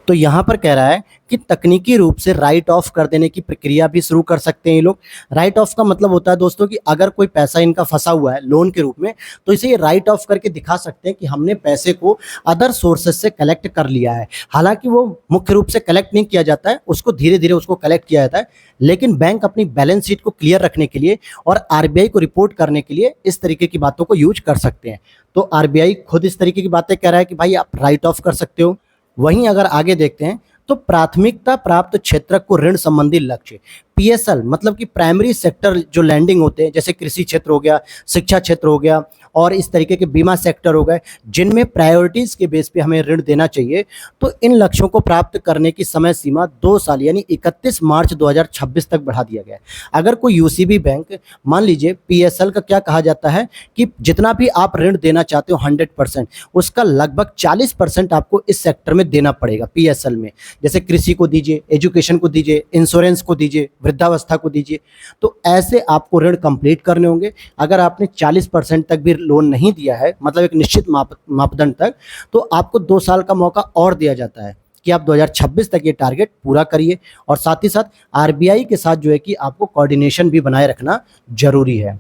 तो यहाँ पर कह रहा है कि तकनीकी रूप से राइट ऑफ कर देने की प्रक्रिया भी शुरू कर सकते हैं ये लोग। राइट ऑफ का मतलब होता है दोस्तों कि अगर कोई पैसा इनका फंसा हुआ है लोन के रूप में, तो इसे ये राइट ऑफ करके दिखा सकते हैं कि हमने पैसे को अदर सोर्सेज से कलेक्ट कर लिया है। हालांकि वो मुख्य रूप से कलेक्ट नहीं किया जाता है, उसको धीरे धीरे उसको कलेक्ट किया जाता है, लेकिन बैंक अपनी बैलेंस शीट को क्लियर रखने के लिए और आरबीआई को रिपोर्ट करने के लिए इस तरीके की बातों को यूज कर सकते हैं। तो आरबीआई खुद इस तरीके की बातें कह रहा है कि भाई आप राइट ऑफ कर सकते हो। वहीं अगर आगे देखते हैं तो प्राथमिकता प्राप्त क्षेत्र को ऋण संबंधी लक्ष्य PSL मतलब कि प्राइमरी सेक्टर जो लैंडिंग होते हैं, जैसे कृषि क्षेत्र हो गया, शिक्षा क्षेत्र हो गया और इस तरीके के बीमा सेक्टर हो गए, जिनमें प्रायोरिटीज के बेस पे हमें ऋण देना चाहिए, तो इन लक्ष्यों को प्राप्त करने की समय सीमा 2 साल यानी 31 मार्च 2026 तक बढ़ा दिया गया है। अगर कोई यूसीबी बैंक, मान लीजिए PSL का क्या कहा जाता है कि जितना भी आप ऋण देना चाहते हो 100%, उसका लगभग 40% आपको इस सेक्टर में देना पड़ेगा PSL में। जैसे कृषि को दीजिए, एजुकेशन को दीजिए, इंश्योरेंस को दीजिए, वृद्धावस्था को दीजिए। तो ऐसे आपको ऋण कंप्लीट करने होंगे। अगर आपने 40% तक भी लोन नहीं दिया है, मतलब एक निश्चित मापदंड तक, तो आपको 2 साल का मौका और दिया जाता है कि आप 2026 तक ये टारगेट पूरा करिए। और साथ ही साथ आरबीआई के साथ जो है कि आपको कोऑर्डिनेशन भी बनाए रखना जरूरी है।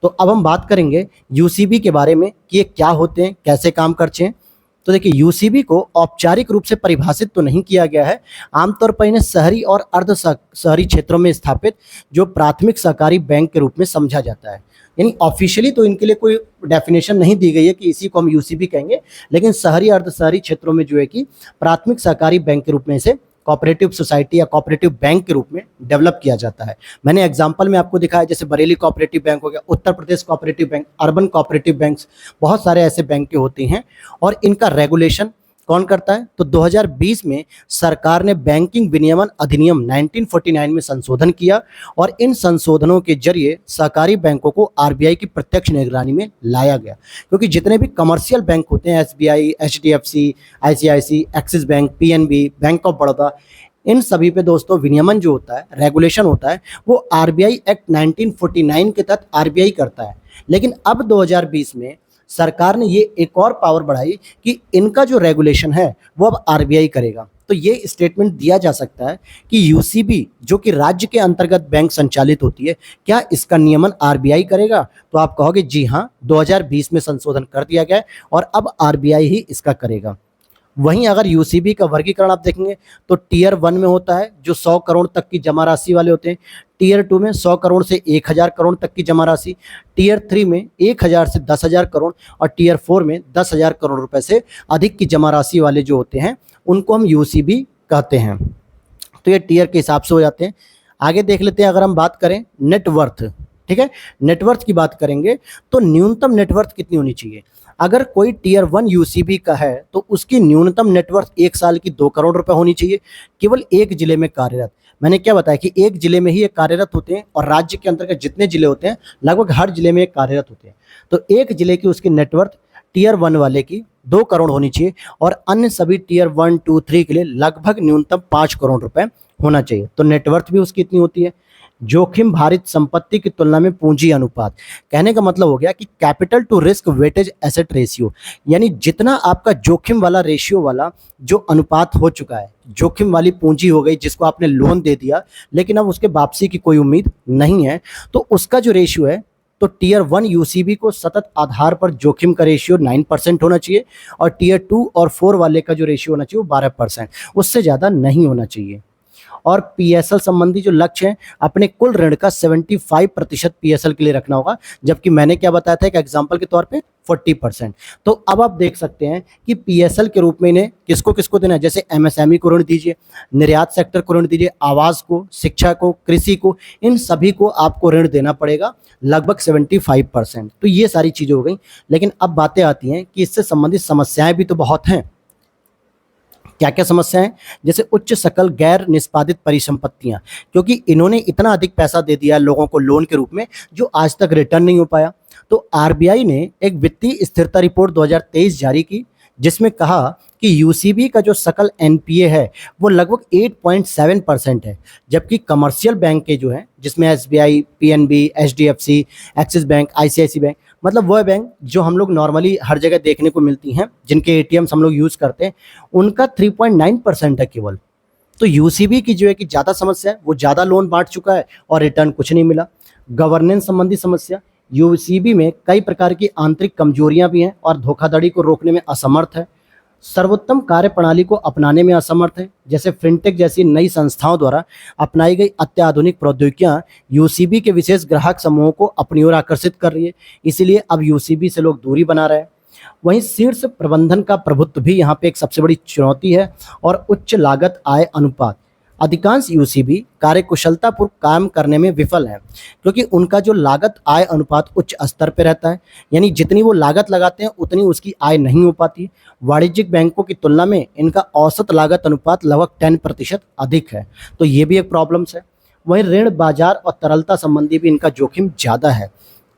तो अब हम बात करेंगे यूसीबी के बारे में कि ये क्या होते हैं, कैसे काम करते हैं। तो देखिए, यूसीबी को औपचारिक रूप से परिभाषित तो नहीं किया गया है। आमतौर पर इन्हें शहरी और अर्ध शहरी क्षेत्रों में स्थापित जो प्राथमिक सहकारी बैंक के रूप में समझा जाता है। यानी ऑफिशियली तो इनके लिए कोई डेफिनेशन नहीं दी गई है कि इसी को हम यूसीबी कहेंगे, लेकिन शहरी अर्ध शहरी क्षेत्रों में जो है कि प्राथमिक सहकारी बैंक के रूप में इसे कोऑपरेटिव सोसाइटी या कोऑपरेटिव बैंक के रूप में डेवलप किया जाता है। मैंने एग्जांपल में आपको दिखाया, जैसे बरेली कोऑपरेटिव बैंक हो गया, Uttar Pradesh cooperative bank, urban cooperative banks, बहुत सारे ऐसे बैंक होते हैं। और इनका रेगुलेशन कौन करता है? तो 2020 में सरकार ने बैंकिंग विनियमन अधिनियम 1949 में संशोधन किया और इन संशोधनों के जरिए सहकारी बैंकों को आरबीआई की प्रत्यक्ष निगरानी में लाया गया। क्योंकि जितने भी कमर्शियल बैंक होते हैं, SBI, HDFC, ICIC, Axis bank, PNB, bank of Baroda, इन सभी पे दोस्तों विनियमन जो होता है, रेगुलेशन होता है, वो आरबीआई एक्ट 1949 के तहत आरबीआई करता है। लेकिन अब 2020 में सरकार ने ये एक और पावर बढ़ाई कि इनका जो रेगुलेशन है वो अब आरबीआई करेगा। तो ये स्टेटमेंट दिया जा सकता है कि यूसीबी जो कि राज्य के अंतर्गत बैंक संचालित होती है, क्या इसका नियमन आरबीआई करेगा? तो आप कहोगे जी हाँ, 2020 में संशोधन कर दिया गया है और अब आरबीआई ही इसका करेगा। वहीं अगर यूसीबी का वर्गीकरण आप देखेंगे तो टीयर 1 में होता है जो 100 करोड़ तक की जमा राशि वाले होते हैं, टीयर 2 में 100 करोड़ से 1000 करोड़ तक की जमा राशि, टीयर 3 में 1000 से 10,000 करोड़ और टीयर 4 में 10,000 करोड़ रुपए से अधिक की जमा राशि वाले जो होते हैं उनको हम यूसीबी कहते हैं। तो ये टीयर के हिसाब से हो जाते हैं। आगे देख लेते हैं, अगर हम बात करें नेटवर्थ, ठीक है, नेटवर्थ की बात करेंगे तो न्यूनतम नेटवर्थ कितनी होनी चाहिए? अगर कोई टीयर 1 यूसीबी का है तो उसकी न्यूनतम नेटवर्थ 1 साल की 2 करोड़ रुपए होनी चाहिए, केवल एक जिले में कार्यरत। मैंने क्या बताया कि एक जिले में ही ये कार्यरत होते हैं और राज्य के अंतर्गत जितने जिले होते हैं लगभग हर जिले में कार्यरत होते हैं। तो एक जिले की उसकी नेटवर्थ टीयर 1 वाले की 2 करोड़ होनी चाहिए और अन्य सभी टीयर 1, 2, 3 के लिए लगभग न्यूनतम 5 करोड़ रुपए होना चाहिए। तो नेटवर्थ भी उसकी इतनी होती है। जोखिम भारित संपत्ति की तुलना में पूंजी अनुपात, कहने का मतलब हो गया कि capital to risk weightage asset ratio, यानी जितना आपका जोखिम वाला रेशियो वाला जो अनुपात हो चुका है, जोखिम वाली पूंजी हो गई जिसको आपने लोन दे दिया लेकिन अब उसके वापसी की कोई उम्मीद नहीं है, तो उसका जो रेशियो है, तो टीयर 1 यूसीबी को सतत आधार पर जोखिम का रेशियो 9% होना चाहिए और टीयर 2 और 4 वाले का जो रेशियो होना चाहिए वो 12%, उससे ज़्यादा नहीं होना चाहिए। और पीएसएल संबंधी जो लक्ष्य है, अपने कुल ऋण का 75% पीएसएल के लिए रखना होगा, जबकि मैंने क्या बताया था एक एग्जांपल के तौर पे 40%। तो अब आप देख सकते हैं कि पीएसएल के रूप में इन्हें किसको किसको देना है, जैसे एमएसएमई को ऋण दीजिए, निर्यात सेक्टर को ऋण दीजिए, आवास को, शिक्षा को, कृषि को, इन सभी को आपको ऋण देना पड़ेगा लगभग 75%। तो ये सारी चीज़ें हो गई। लेकिन अब बातें आती हैं कि इससे संबंधित समस्याएं भी तो बहुत हैं। क्या क्या समस्याएं? जैसे उच्च सकल गैर निष्पादित परिसंपत्तियां, क्योंकि इन्होंने इतना अधिक पैसा दे दिया लोगों को लोन के रूप में जो आज तक रिटर्न नहीं हो पाया। तो आरबीआई ने एक वित्तीय स्थिरता रिपोर्ट 2023 जारी की जिसमें कहा कि यूसीबी का जो सकल एनपीए है वो लगभग 8.7% है, जबकि कमर्शियल बैंक के जो हैं जिसमें SBI, PNB, HDFC, Axis bank, ICICI bank, मतलब वह बैंक जो हम लोग नॉर्मली हर जगह देखने को मिलती हैं, जिनके एटीएम्स हम लोग यूज़ करते हैं, उनका 3.9% है केवल। तो यूसीबी की जो है कि ज़्यादा समस्या है, वो ज़्यादा लोन बांट चुका है और रिटर्न कुछ नहीं मिला। गवर्नेंस संबंधी समस्या, यूसीबी में कई प्रकार की आंतरिक कमजोरियां भी हैं और धोखाधड़ी को रोकने में असमर्थ है। सर्वोत्तम कार्य प्रणाली को अपनाने में असमर्थ है, जैसे फिनटेक जैसी नई संस्थाओं द्वारा अपनाई गई अत्याधुनिक प्रौद्योगिकियां यूसीबी के विशेष ग्राहक समूहों को अपनी ओर आकर्षित कर रही है, इसीलिए अब यूसीबी से लोग दूरी बना रहे हैं। वहीं शीर्ष प्रबंधन का प्रभुत्व भी यहाँ पे एक सबसे बड़ी चुनौती है और उच्च लागत आय अनुपात। अधिकांश यूसीबी कार्यकुशलतापूर्वक काम करने में विफल हैं क्योंकि उनका जो लागत आय अनुपात उच्च स्तर पर रहता है, यानी जितनी वो लागत लगाते हैं उतनी उसकी आय नहीं हो पाती। वाणिज्यिक बैंकों की तुलना में इनका औसत लागत अनुपात लगभग 10% अधिक है, तो ये भी एक प्रॉब्लम्स है। वहीं ऋण बाजार और तरलता संबंधी भी इनका जोखिम ज़्यादा है।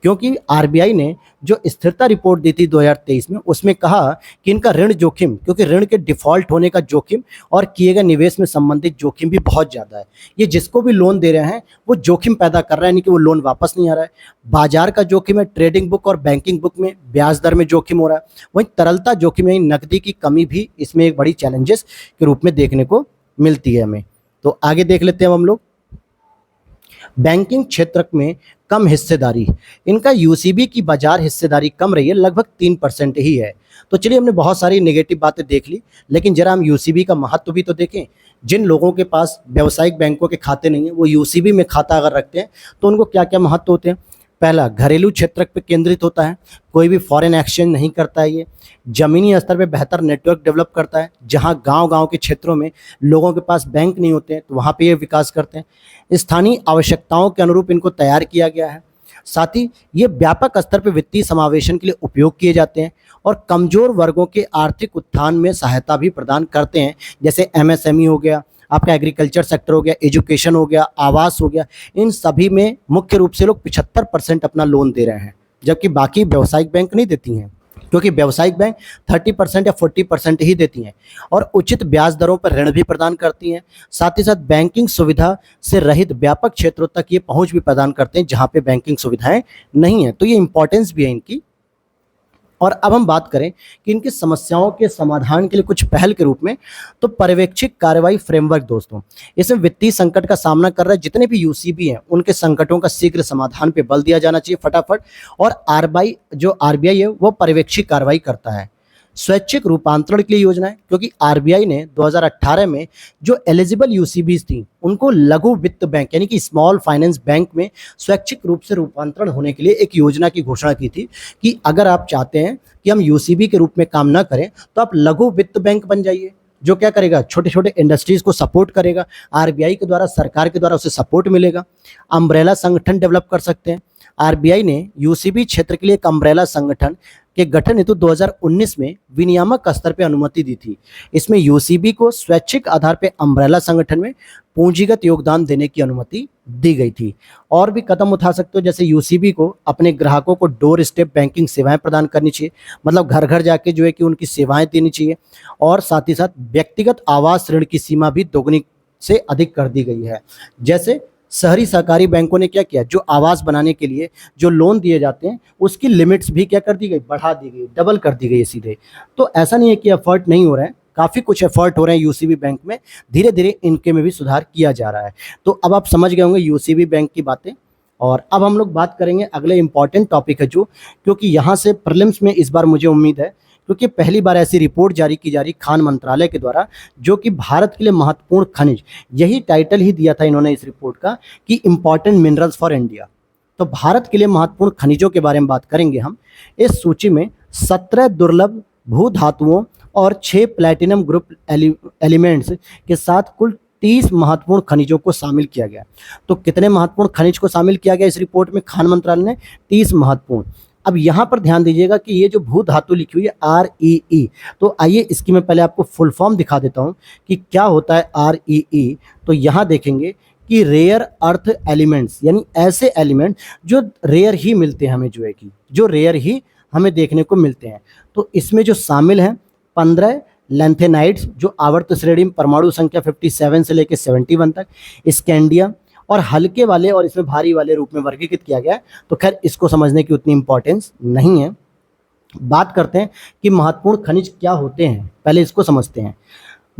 क्योंकि आरबीआई ने जो स्थिरता रिपोर्ट दी थी 2023 में, उसमें कहा कि इनका ऋण जोखिम, क्योंकि ऋण के डिफॉल्ट होने का जोखिम और किए गए निवेश में संबंधित जोखिम भी बहुत ज़्यादा है। ये जिसको भी लोन दे रहे हैं वो जोखिम पैदा कर रहा है, यानी कि वो लोन वापस नहीं आ रहा है। बाजार का जोखिम है, ट्रेडिंग बुक और बैंकिंग बुक में ब्याज दर में जोखिम हो रहा है। वहीं तरलता जोखिम है, नकदी की कमी भी इसमें एक बड़ी चैलेंजेस के रूप में देखने को मिलती है हमें। तो आगे देख लेते हैं हम लोग। बैंकिंग क्षेत्र में कम हिस्सेदारी, इनका यूसीबी की बाजार हिस्सेदारी कम रही है, लगभग 3% ही है। तो चलिए, हमने बहुत सारी नेगेटिव बातें देख ली, लेकिन जरा हम यूसीबी का महत्व भी तो देखें। जिन लोगों के पास व्यावसायिक बैंकों के खाते नहीं है, वो यूसीबी में खाता अगर रखते हैं तो उनको क्या क्या महत्व होते हैं। पहला, घरेलू क्षेत्र पर केंद्रित होता है, कोई भी फॉरेन एक्सचेंज नहीं करता है। ये ज़मीनी स्तर पे बेहतर नेटवर्क डेवलप करता है, जहां गांव-गांव के क्षेत्रों में लोगों के पास बैंक नहीं होते हैं तो वहां पे ये विकास करते हैं। स्थानीय आवश्यकताओं के अनुरूप इनको तैयार किया गया है। साथ ही ये व्यापक स्तर पे वित्तीय समावेशन के लिए उपयोग किए जाते हैं और कमज़ोर वर्गों के आर्थिक उत्थान में सहायता भी प्रदान करते हैं, जैसे एमएसएमई हो गया, आपका एग्रीकल्चर सेक्टर हो गया, एजुकेशन हो गया, आवास हो गया। इन सभी में मुख्य रूप से लोग 75% अपना लोन दे रहे हैं, जबकि बाकी व्यावसायिक बैंक नहीं देती हैं, क्योंकि व्यावसायिक बैंक 30% या 40% ही देती हैं और उचित ब्याज दरों पर ऋण भी प्रदान करती हैं। साथ ही साथ बैंकिंग सुविधा से रहित व्यापक क्षेत्रों तक ये पहुंच भी प्रदान करते हैं जहां पे बैंकिंग सुविधाएं नहीं है। तो ये इंपॉर्टेंस भी है इनकी। और अब हम बात करें कि इनकी समस्याओं के समाधान के लिए कुछ पहल के रूप में, तो पर्यवेक्षित कार्रवाई फ्रेमवर्क दोस्तों, इसमें वित्तीय संकट का सामना कर रहे जितने भी यूसीबी हैं उनके संकटों का शीघ्र समाधान पे बल दिया जाना चाहिए फटाफट। और आरबीआई है वो पर्यवेक्षित कार्रवाई करता है। स्वैच्छिक रूपांतरण के लिए योजनाएं, क्योंकि आरबीआई ने 2018 में जो एलिजिबल यूसीबीज थी उनको लघु वित्त बैंक यानी कि स्मॉल फाइनेंस बैंक में स्वैच्छिक रूप से रूपांतरण होने के लिए एक योजना की घोषणा की थी कि अगर आप चाहते हैं कि हम यूसीबी के रूप में काम ना करें तो आप लघु वित्त बैंक बन जाइए, जो क्या करेगा, छोटे छोटे इंडस्ट्रीज को सपोर्ट करेगा। आरबीआई के द्वारा, सरकार के द्वारा उसे सपोर्ट मिलेगा। अम्ब्रेला संगठन डेवलप कर सकते हैं। आरबीआई ने यूसीबी क्षेत्र के लिए एक अम्ब्रेला संगठन के गठन हेतु 2019 में विनियामक स्तर पर अनुमति दी थी। इसमें यूसीबी को स्वैच्छिक आधार पर अम्ब्रेला संगठन में पूंजीगत योगदान देने की अनुमति दी गई थी। और भी कदम उठा सकते हो, जैसे यूसीबी को अपने ग्राहकों को डोर स्टेप बैंकिंग सेवाएं प्रदान करनी चाहिए, मतलब घर घर जाके जो है कि उनकी सेवाएं देनी चाहिए। और साथ ही साथ व्यक्तिगत आवास ऋण की सीमा भी दोगुनी से अधिक कर दी गई है। जैसे शहरी सहकारी बैंकों ने क्या किया, जो आवास बनाने के लिए जो लोन दिए जाते हैं उसकी लिमिट्स भी क्या कर दी गई, बढ़ा दी गई, डबल कर दी गई सीधे। तो ऐसा नहीं है कि एफर्ट नहीं हो रहा है, काफ़ी कुछ एफर्ट हो रहे हैं यूसीबी बैंक में, धीरे धीरे इनके में भी सुधार किया जा रहा है। तो अब आप समझ गए होंगे यूसीबी बैंक की बातें। और अब हम लोग बात करेंगे अगले इंपॉर्टेंट टॉपिक है जो, क्योंकि यहाँ से प्रीलिम्स में इस बार मुझे उम्मीद है, क्योंकि पहली बार ऐसी रिपोर्ट जारी की जा रही खान मंत्रालय के द्वारा, जो कि भारत के लिए महत्वपूर्ण खनिज, यही टाइटल ही दिया था इन्होंने इस रिपोर्ट का कि इम्पॉर्टेंट मिनरल्स फॉर इंडिया। तो भारत के लिए महत्वपूर्ण खनिजों के बारे में बात करेंगे हम। इस सूची में 17 दुर्लभ भू धातुओं और 6 प्लैटिनम ग्रुप एलिमेंट्स के साथ कुल 30 महत्वपूर्ण खनिजों को शामिल किया गया। तो कितने महत्वपूर्ण खनिज को शामिल किया गया इस रिपोर्ट में खान मंत्रालय ने? 30 महत्वपूर्ण। अब यहाँ पर ध्यान दीजिएगा कि ये जो भू धातु लिखी हुई है REE, तो आइए इसकी मैं पहले आपको फुल फॉर्म दिखा देता हूँ कि क्या होता है REE। तो यहाँ देखेंगे कि रेयर अर्थ एलिमेंट्स, यानी ऐसे एलिमेंट जो रेयर ही मिलते हैं हमें, जो है कि जो रेयर ही हमें देखने को मिलते हैं। तो इसमें जो शामिल हैं 15 लैंथेनाइड्स, जो आवर्त श्रेणी में परमाणु संख्या 57 से लेकर 71 तक, स्कैंडियम, और हल्के वाले और इसमें भारी वाले रूप में वर्गीकृत किया गया है। तो खैर इसको समझने की उतनी इंपॉर्टेंस नहीं है। बात करते हैं कि महत्वपूर्ण खनिज क्या होते हैं, पहले इसको समझते हैं।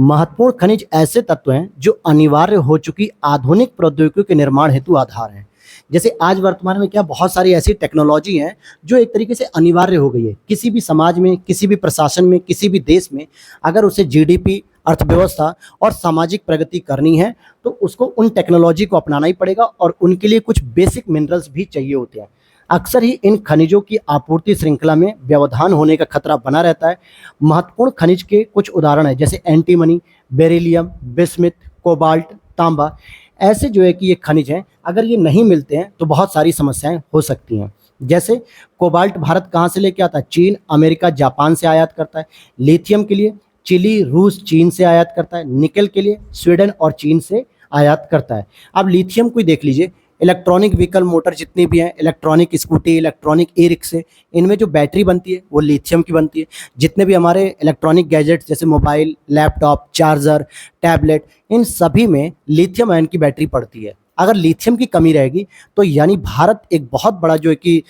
महत्वपूर्ण खनिज ऐसे तत्व हैं जो अनिवार्य हो चुकी आधुनिक प्रौद्योगिकी के निर्माण हेतु आधार हैं। जैसे आज वर्तमान में क्या बहुत सारी ऐसी टेक्नोलॉजी हैं जो एक तरीके से अनिवार्य हो गई है किसी भी समाज में, किसी भी प्रशासन में, किसी भी देश में। अगर उसे जीडीपी, अर्थव्यवस्था और सामाजिक प्रगति करनी है तो उसको उन टेक्नोलॉजी को अपनाना ही पड़ेगा और उनके लिए कुछ बेसिक मिनरल्स भी चाहिए होते हैं। अक्सर ही इन खनिजों की आपूर्ति श्रृंखला में व्यवधान होने का खतरा बना रहता है। महत्वपूर्ण खनिज के कुछ उदाहरण हैं, जैसे एंटीमनी, बेरिलियम, बिस्मिथ, कोबाल्ट, तांबा। ऐसे जो है कि ये खनिज हैं, अगर ये नहीं मिलते हैं तो बहुत सारी समस्याएं हो सकती हैं। जैसे कोबाल्ट भारत कहाँ से लेके आता है? चीन, अमेरिका, जापान से आयात करता है। लिथियम के लिए चिली, रूस, चीन से आयात करता है। निकल के लिए स्वीडन और चीन से आयात करता है। अब लिथियम को देख लीजिए, इलेक्ट्रॉनिक व्हीकल मोटर जितनी भी हैं, इलेक्ट्रॉनिक स्कूटी, इलेक्ट्रॉनिक ई रिक्शे, इनमें जो बैटरी बनती है वो लिथियम की बनती है। जितने भी हमारे इलेक्ट्रॉनिक गैजेट्स जैसे मोबाइल, लैपटॉप, चार्जर, टैबलेट, इन सभी में लिथियम आयन की बैटरी पड़ती है। अगर लिथियम की कमी रहेगी तो यानी भारत एक बहुत बड़ा जो है कि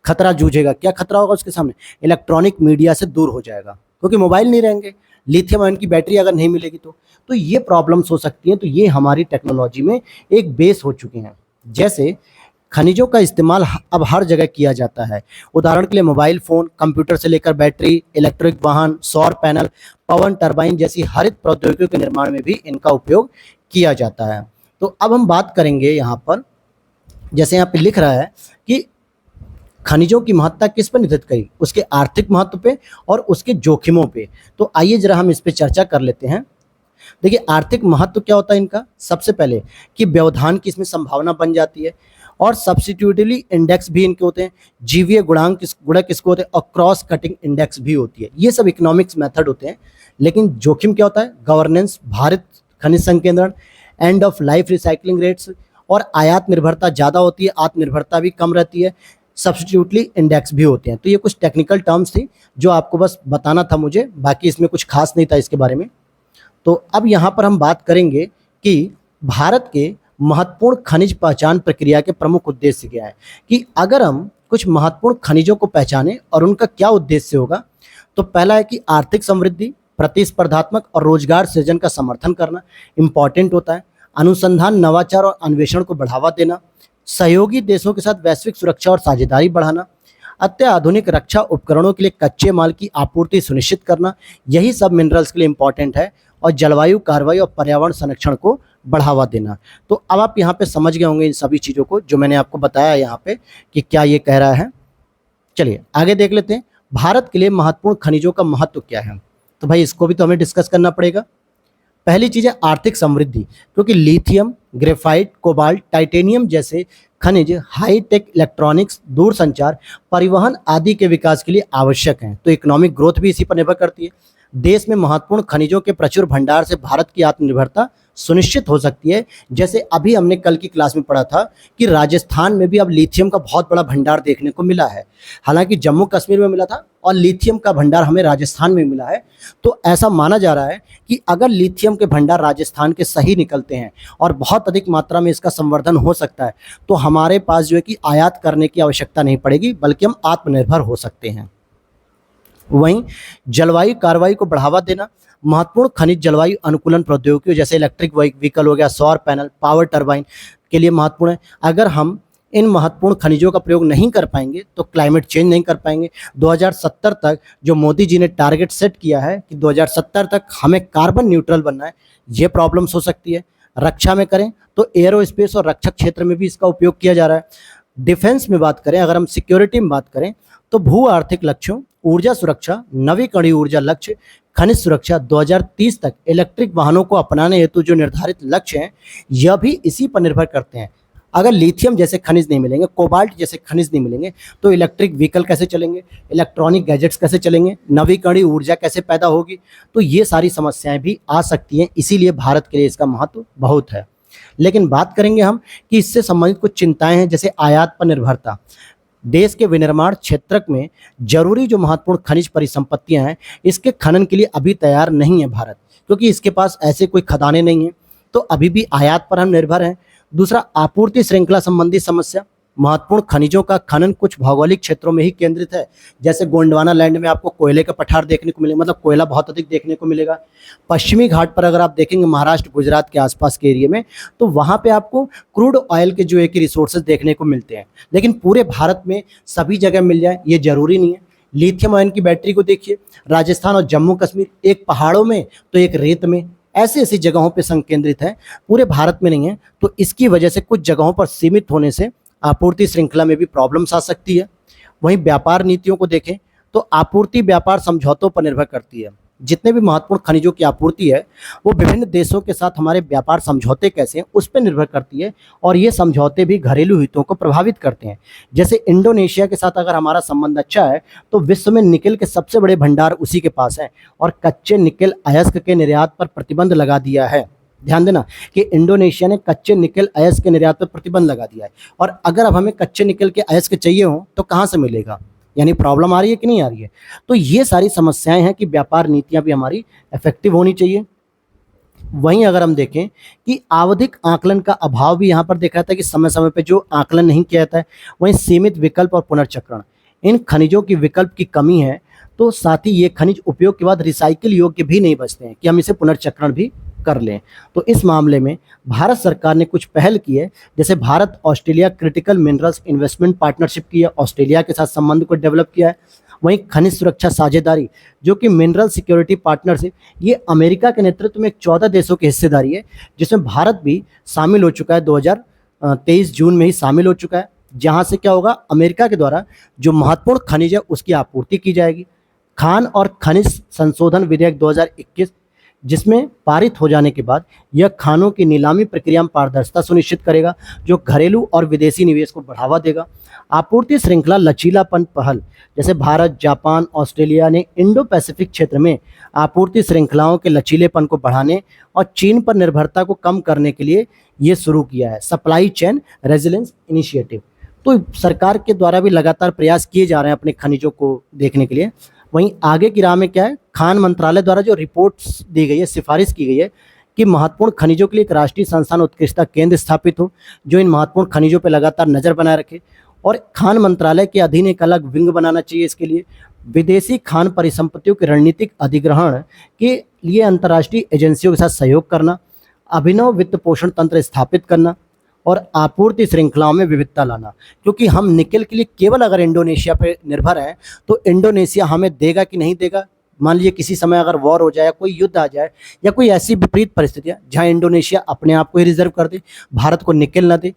खतरा जूझेगा। क्या खतरा होगा उसके सामने? इलेक्ट्रॉनिक मीडिया से दूर हो जाएगा, क्योंकि मोबाइल नहीं रहेंगे, लिथियम आयन की बैटरी अगर नहीं मिलेगी तो ये प्रॉब्लम्स हो सकती हैं। तो ये हमारी टेक्नोलॉजी में एक बेस हो चुके हैं। जैसे खनिजों का इस्तेमाल अब हर जगह किया जाता है। उदाहरण के लिए मोबाइल फ़ोन, कंप्यूटर से लेकर बैटरी, इलेक्ट्रिक वाहन, सौर पैनल, पवन टरबाइन जैसी हरित प्रौद्योगिकियों के निर्माण में भी इनका उपयोग किया जाता है। तो अब हम बात करेंगे यहाँ पर, जैसे यहाँ पे लिख रहा है कि खनिजों की महत्ता किस पर निर्धारित करी? उसके आर्थिक महत्व पे और उसके जोखिमों पे। तो आइए जरा हम इस पे चर्चा कर लेते हैं। देखिए, आर्थिक महत्व क्या होता है इनका? सबसे पहले कि व्यवधान की इसमें संभावना बन जाती है, और सब्स्टिट्यूटिवली इंडेक्स भी इनके होते हैं। जीवीय गुणक किसको होते हैं? और क्रॉस कटिंग इंडेक्स भी होती है। ये सब इकोनॉमिक्स मेथड होते हैं। लेकिन जोखिम क्या होता है? गवर्नेंस, भारित खनिज संकेंद्रण, end of life recycling rates, और आयात निर्भरता ज़्यादा होती है, आत्मनिर्भरता भी कम रहती है। सब्स्टिट्यूटली इंडेक्स भी होते हैं। तो ये कुछ टेक्निकल टर्म्स थी जो आपको बस बताना था मुझे, बाकी इसमें कुछ खास नहीं था इसके बारे में। तो अब यहाँ पर हम बात करेंगे कि भारत के महत्वपूर्ण खनिज पहचान प्रक्रिया के प्रमुख उद्देश्य क्या है, कि अगर हम कुछ महत्वपूर्ण खनिजों को पहचानें और उनका क्या उद्देश्य होगा। तो पहला है कि आर्थिक समृद्धि, प्रतिस्पर्धात्मक और रोजगार सृजन का समर्थन करना इम्पॉर्टेंट होता है। अनुसंधान, नवाचार और अन्वेषण को बढ़ावा देना, सहयोगी देशों के साथ वैश्विक सुरक्षा और साझेदारी बढ़ाना, अत्याधुनिक रक्षा उपकरणों के लिए कच्चे माल की आपूर्ति सुनिश्चित करना, यही सब मिनरल्स के लिए इम्पॉर्टेंट है। और जलवायु कार्रवाई और पर्यावरण संरक्षण को बढ़ावा देना। तो अब आप यहाँ पे समझ गए होंगे इन सभी चीज़ों को जो मैंने आपको बताया यहाँ पे कि क्या ये कह रहा है। चलिए आगे देख लेते हैं, भारत के लिए महत्वपूर्ण खनिजों का महत्व क्या है। तो भाई इसको भी तो हमें डिस्कस करना पड़ेगा। पहली चीज़ है आर्थिक समृद्धि, क्योंकि लिथियम, ग्रेफाइट, कोबाल्ट, टाइटेनियम जैसे खनिज हाईटेक इलेक्ट्रॉनिक्स, दूरसंचार, परिवहन आदि के विकास के लिए आवश्यक हैं। तो इकोनॉमिक ग्रोथ भी इसी पर निर्भर करती है। देश में महत्वपूर्ण खनिजों के प्रचुर भंडार से भारत की आत्मनिर्भरता सुनिश्चित हो सकती है। जैसे अभी हमने कल की क्लास में पढ़ा था कि राजस्थान में भी अब लिथियम का बहुत बड़ा भंडार देखने को मिला है। हालांकि जम्मू कश्मीर में मिला था और लिथियम का भंडार हमें राजस्थान में मिला है। तो ऐसा माना जा रहा है कि अगर लिथियम के भंडार राजस्थान के सही निकलते हैं और बहुत अधिक मात्रा में इसका संवर्धन हो सकता है, तो हमारे पास जो है कि आयात करने की आवश्यकता नहीं पड़ेगी, बल्कि हम आत्मनिर्भर हो सकते हैं। वहीं जलवायु कार्रवाई को बढ़ावा देना, महत्वपूर्ण खनिज जलवायु अनुकूलन प्रौद्योगिकियों जैसे इलेक्ट्रिक व्हीकल हो गया, सौर पैनल, पावर टरबाइन के लिए महत्वपूर्ण है। अगर हम इन महत्वपूर्ण खनिजों का प्रयोग नहीं कर पाएंगे तो क्लाइमेट चेंज नहीं कर पाएंगे। 2070 तक जो मोदी जी ने टारगेट सेट किया है कि 2070 तक हमें कार्बन न्यूट्रल बनना है, ये प्रॉब्लम्स हो सकती है। रक्षा में करें तो एरोस्पेस और रक्षा क्षेत्र में भी इसका उपयोग किया जा रहा है। डिफेंस में बात करें, अगर हम सिक्योरिटी में बात करें तो भू आर्थिक लक्ष्यों, ऊर्जा सुरक्षा, नवीकरणीय ऊर्जा लक्ष्य, खनिज सुरक्षा, 2030 तक इलेक्ट्रिक वाहनों को अपनाने हेतु जो निर्धारित लक्ष्य हैं, यह भी इसी पर निर्भर करते हैं। अगर लिथियम जैसे खनिज नहीं मिलेंगे, कोबाल्ट जैसे खनिज नहीं मिलेंगे, तो इलेक्ट्रिक व्हीकल कैसे चलेंगे, इलेक्ट्रॉनिक गैजेट्स कैसे चलेंगे, नवीकरणीय ऊर्जा कैसे पैदा होगी। तो ये सारी समस्याएं भी आ सकती हैं। इसीलिए भारत के लिए इसका महत्व बहुत है। लेकिन बात करेंगे हम कि इससे संबंधित कुछ चिंताएं हैं, जैसे आयात पर निर्भरता। देश के विनिर्माण क्षेत्र में जरूरी जो महत्वपूर्ण खनिज परिसंपत्तियां हैं, इसके खनन के लिए अभी तैयार नहीं है भारत, क्योंकि इसके पास ऐसे कोई खदानें नहीं हैं। तो अभी भी आयात पर हम निर्भर हैं। दूसरा, आपूर्ति श्रृंखला संबंधी समस्या। महत्वपूर्ण खनिजों का खनन कुछ भौगोलिक क्षेत्रों में ही केंद्रित है। जैसे गोंडवाना लैंड में आपको कोयले का पठार देखने को मिलेगा, मतलब कोयला बहुत अधिक देखने को मिलेगा। पश्चिमी घाट पर अगर आप देखेंगे महाराष्ट्र, गुजरात के आसपास के एरिया में, तो वहाँ पे आपको क्रूड ऑयल के जो है कि रिसोर्सेज देखने को मिलते हैं। लेकिन पूरे भारत में सभी जगह मिल जाए ये जरूरी नहीं है। लिथियम आयन की बैटरी को देखिए, राजस्थान और जम्मू कश्मीर, एक पहाड़ों में तो एक रेत में, ऐसी ऐसी जगहों पर संकेंद्रित है, पूरे भारत में नहीं है। तो इसकी वजह से कुछ जगहों पर सीमित होने से आपूर्ति श्रृंखला में भी प्रॉब्लम्स आ सकती है। वहीं व्यापार नीतियों को देखें तो आपूर्ति व्यापार समझौतों पर निर्भर करती है। जितने भी महत्वपूर्ण खनिजों की आपूर्ति है वो विभिन्न देशों के साथ हमारे व्यापार समझौते कैसे हैं उस पर निर्भर करती है, और ये समझौते भी घरेलू हितों को प्रभावित करते हैं। जैसे इंडोनेशिया के साथ अगर हमारा संबंध अच्छा है तो विश्व में निकेल के सबसे बड़े भंडार उसी के पास हैं, और कच्चे निकेल अयस्क के निर्यात पर प्रतिबंध लगा दिया है। ध्यान देना कि इंडोनेशिया ने कच्चे निकल अयस्क के निर्यात पर प्रतिबंध लगा दिया है। और अगर अब हमें कच्चे निकल के अयस्क चाहिए हो तो कहाँ से मिलेगा, यानी प्रॉब्लम आ रही है कि नहीं आ रही है। तो ये सारी समस्याएं हैं कि व्यापार नीतियां भी हमारी इफेक्टिव होनी चाहिए। वहीं अगर हम देखें कि आवधिक आकलन का अभाव भी यहाँ पर देखा जाता है कि समय समय पे जो आकलन नहीं किया जाता है। वहीं सीमित विकल्प और पुनर्चक्रण, इन खनिजों की विकल्प की कमी है। तो साथ ही ये खनिज उपयोग के बाद रिसाइकिल योग्य भी नहीं बचते हैं कि हम इसे पुनर्चक्रण भी कर लें। तो इस मामले में भारत सरकार ने कुछ पहल की है, जैसे Bharat Australia critical minerals investment partnership की है, ऑस्ट्रेलिया के साथ संबंध को डेवलप किया है। वहीं खनिज सुरक्षा साझेदारी जो कि मिनरल सिक्योरिटी पार्टनरशिप, ये अमेरिका के नेतृत्व में 14 देशों की हिस्सेदारी है, जिसमें भारत भी शामिल हो चुका है। 2023 जून में ही शामिल हो चुका है, जहां से क्या होगा, अमेरिका के द्वारा जो महत्वपूर्ण खनिज है उसकी आपूर्ति की जाएगी। खान और खनिज संशोधन विधेयक 2021, जिसमें पारित हो जाने के बाद यह खानों की नीलामी प्रक्रिया में पारदर्शिता सुनिश्चित करेगा, जो घरेलू और विदेशी निवेश को बढ़ावा देगा। आपूर्ति श्रृंखला लचीलापन पहल, जैसे भारत, जापान, ऑस्ट्रेलिया ने इंडो पैसिफिक क्षेत्र में आपूर्ति श्रृंखलाओं के लचीलेपन को बढ़ाने और चीन पर निर्भरता को कम करने के लिए ये शुरू किया है सप्लाई चेन रेजिलेंस इनिशिएटिव। तो सरकार के द्वारा भी लगातार प्रयास किए जा रहे हैं अपने खनिजों को देखने के लिए। वहीं आगे की राह में क्या है, खान मंत्रालय द्वारा जो रिपोर्ट्स दी गई है, सिफारिश की गई है कि महत्वपूर्ण खनिजों के लिए एक राष्ट्रीय संस्थान उत्कृष्टता केंद्र स्थापित हो, जो इन महत्वपूर्ण खनिजों पर लगातार नजर बनाए रखे। और खान मंत्रालय के अधीन एक अलग विंग बनाना चाहिए इसके लिए। विदेशी खान परिसंपत्तियों के रणनीतिक अधिग्रहण के लिए अंतर्राष्ट्रीय एजेंसियों के साथ सहयोग करना, अभिनव वित्त पोषण तंत्र स्थापित करना और आपूर्ति श्रृंखलाओं में विविधता लाना। क्योंकि हम निकल के लिए केवल अगर इंडोनेशिया पर निर्भर हैं तो इंडोनेशिया हमें देगा कि नहीं देगा। मान लीजिए किसी समय अगर वॉर हो जाए, कोई युद्ध आ जाए या कोई ऐसी विपरीत परिस्थितियां जहां इंडोनेशिया अपने आप को ही रिजर्व कर दे, भारत को निकल न दे।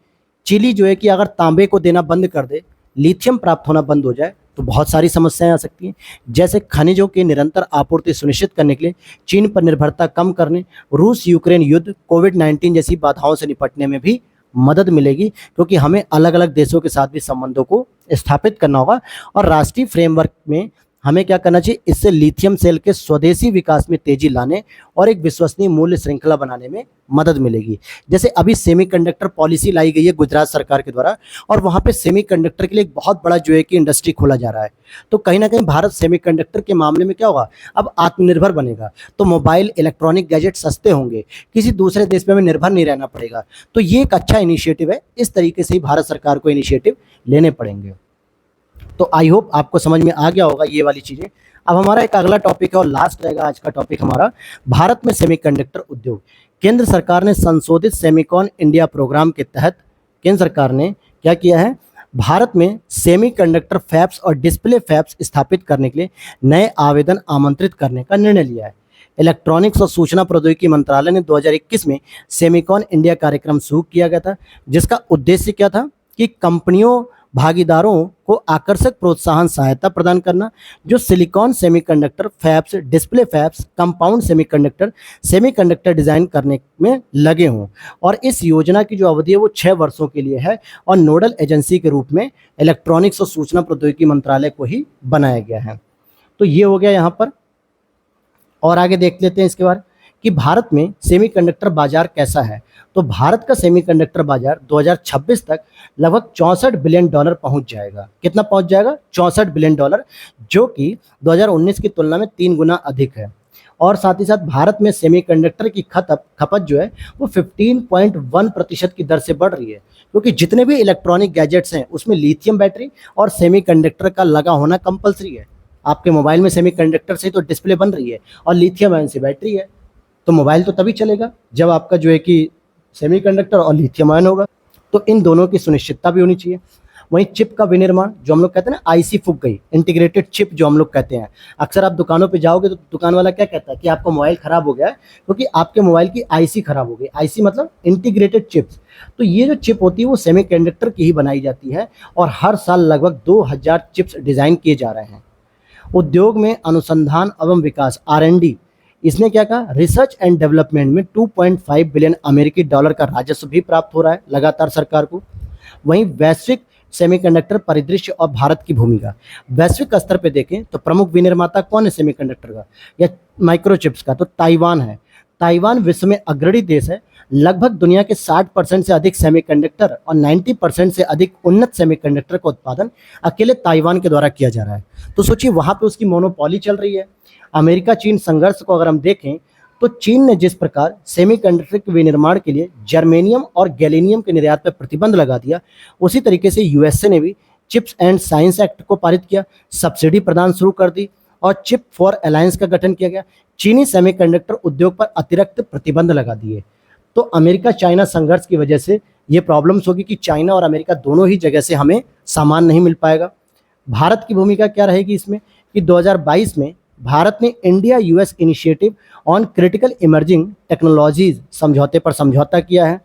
चिली जो है कि अगर तांबे को देना बंद कर दे, लिथियम प्राप्त होना बंद हो जाए, तो बहुत सारी समस्याएं आ सकती हैं। जैसे खनिजों की निरंतर आपूर्ति सुनिश्चित करने के लिए चीन पर निर्भरता कम करने, रूस यूक्रेन युद्ध, कोविड-19 जैसी बाधाओं से निपटने में भी मदद मिलेगी, क्योंकि हमें अलग अलग देशों के साथ भी संबंधों को स्थापित करना होगा। और राष्ट्रीय फ्रेमवर्क में हमें क्या करना चाहिए, इससे लिथियम सेल के स्वदेशी विकास में तेजी लाने और एक विश्वसनीय मूल्य श्रृंखला बनाने में मदद मिलेगी। जैसे अभी सेमीकंडक्टर पॉलिसी लाई गई है गुजरात सरकार के द्वारा, और वहाँ पे सेमीकंडक्टर के लिए एक बहुत बड़ा जो है कि इंडस्ट्री खोला जा रहा है। तो कहीं ना कहीं भारत सेमीकंडक्टर के मामले में क्या होगा, अब आत्मनिर्भर बनेगा। तो मोबाइल इलेक्ट्रॉनिक गैजेट सस्ते होंगे, किसी दूसरे देश पे हमें निर्भर नहीं रहना पड़ेगा। तो ये एक अच्छा इनिशिएटिव है, इस तरीके से ही भारत सरकार को इनिशिएटिव लेने पड़ेंगे। तो आई होप आपको समझ में आ गया होगा ये वाली चीज़ें। अब हमारा एक अगला टॉपिक है और लास्ट रहेगा आज का टॉपिक हमारा, भारत में सेमीकंडक्टर उद्योग। केंद्र सरकार ने संशोधित सेमिकॉन इंडिया प्रोग्राम के तहत केंद्र सरकार ने क्या किया है, भारत में सेमीकंडक्टर फैब्स और डिस्प्ले फैब्स स्थापित करने के लिए नए आवेदन आमंत्रित करने का निर्णय लिया है। इलेक्ट्रॉनिक्स और सूचना प्रौद्योगिकी मंत्रालय ने 2021 में सेमिकॉन इंडिया कार्यक्रम शुरू किया गया था, जिसका उद्देश्य क्या था कि कंपनियों भागीदारों को आकर्षक प्रोत्साहन सहायता प्रदान करना, जो silicon semiconductor fabs, display fabs, compound semiconductor design करने में लगे हों। और इस योजना की जो अवधि है वो 6 वर्षों के लिए है और नोडल एजेंसी के रूप में इलेक्ट्रॉनिक्स और सूचना प्रौद्योगिकी मंत्रालय को ही बनाया गया है। तो ये हो गया यहाँ पर। और आगे देख लेते हैं इसके बारे कि भारत में सेमीकंडक्टर बाजार कैसा है। तो भारत का सेमीकंडक्टर बाजार 2026 तक लगभग $64 बिलियन पहुंच जाएगा। कितना पहुंच जाएगा? $64 बिलियन, जो कि 2019 की तुलना में 3 गुना अधिक है। और साथ ही साथ भारत में सेमीकंडक्टर की खपत जो है वो 15.1% की दर से बढ़ रही है, क्योंकि जितने भी इलेक्ट्रॉनिक गैजेट्स हैं उसमें लिथियम बैटरी और सेमीकंडक्टर का लगा होना कंपलसरी है। आपके मोबाइल में सेमीकंडक्टर से तो डिस्प्ले बन रही है और लिथियम आयन से बैटरी है, तो मोबाइल तो तभी चलेगा जब आपका जो है कि सेमीकंडक्टर और लिथियम आयन होगा। तो इन दोनों की सुनिश्चितता भी होनी चाहिए। वहीं चिप का विनिर्माण, जो हम लोग कहते हैं ना आईसी फूक गई, इंटीग्रेटेड चिप जो हम लोग कहते हैं। अक्सर आप दुकानों पे जाओगे तो दुकान वाला क्या कहता है कि आपका मोबाइल खराब हो गया है क्योंकि आपके मोबाइल की आईसी खराब हो गई। आईसी मतलब इंटीग्रेटेड चिप्स। तो ये जो चिप होती है वो सेमीकंडक्टर की ही बनाई जाती है और हर साल लगभग 2000 चिप्स डिज़ाइन किए जा रहे हैं। उद्योग में अनुसंधान एवं विकास R&D, इसने क्या कहा, रिसर्च एंड डेवलपमेंट में $2.5 बिलियन अमेरिकी डॉलर का राजस्व भी प्राप्त हो रहा है लगातार सरकार को। वहीं वैश्विक सेमीकंडक्टर परिदृश्य और भारत की भूमिका, वैश्विक स्तर पे देखें तो प्रमुख विनिर्माता कौन है सेमीकंडक्टर का या माइक्रोचिप्स का, तो ताइवान है। ताइवान विश्व में अग्रणी देश है। लगभग दुनिया के 60% से अधिक सेमीकंडक्टर और 90% से अधिक उन्नत सेमीकंडक्टर का उत्पादन अकेले ताइवान के द्वारा किया जा रहा है। तो सोचिए वहाँ पे उसकी मोनोपोली चल रही है। अमेरिका चीन संघर्ष को अगर हम देखें तो चीन ने जिस प्रकार सेमीकंडक्टर के विनिर्माण के लिए जर्मेनियम और गैलीनियम के निर्यात पर प्रतिबंध लगा दिया, उसी तरीके से यूएसए ने भी चिप्स एंड साइंस एक्ट को पारित किया, सब्सिडी प्रदान शुरू कर दी और चिप फॉर अलायंस का गठन किया गया। चीनी सेमीकंडक्टर उद्योग पर अतिरिक्त प्रतिबंध लगा दिए। तो अमेरिका चाइना संघर्ष की वजह से ये प्रॉब्लम्स होगी कि चाइना और अमेरिका दोनों ही जगह से हमें सामान नहीं मिल पाएगा। भारत की भूमिका क्या रहेगी इसमें कि 2022 में भारत ने India US initiative on critical emerging technologies समझौते पर समझौता किया है,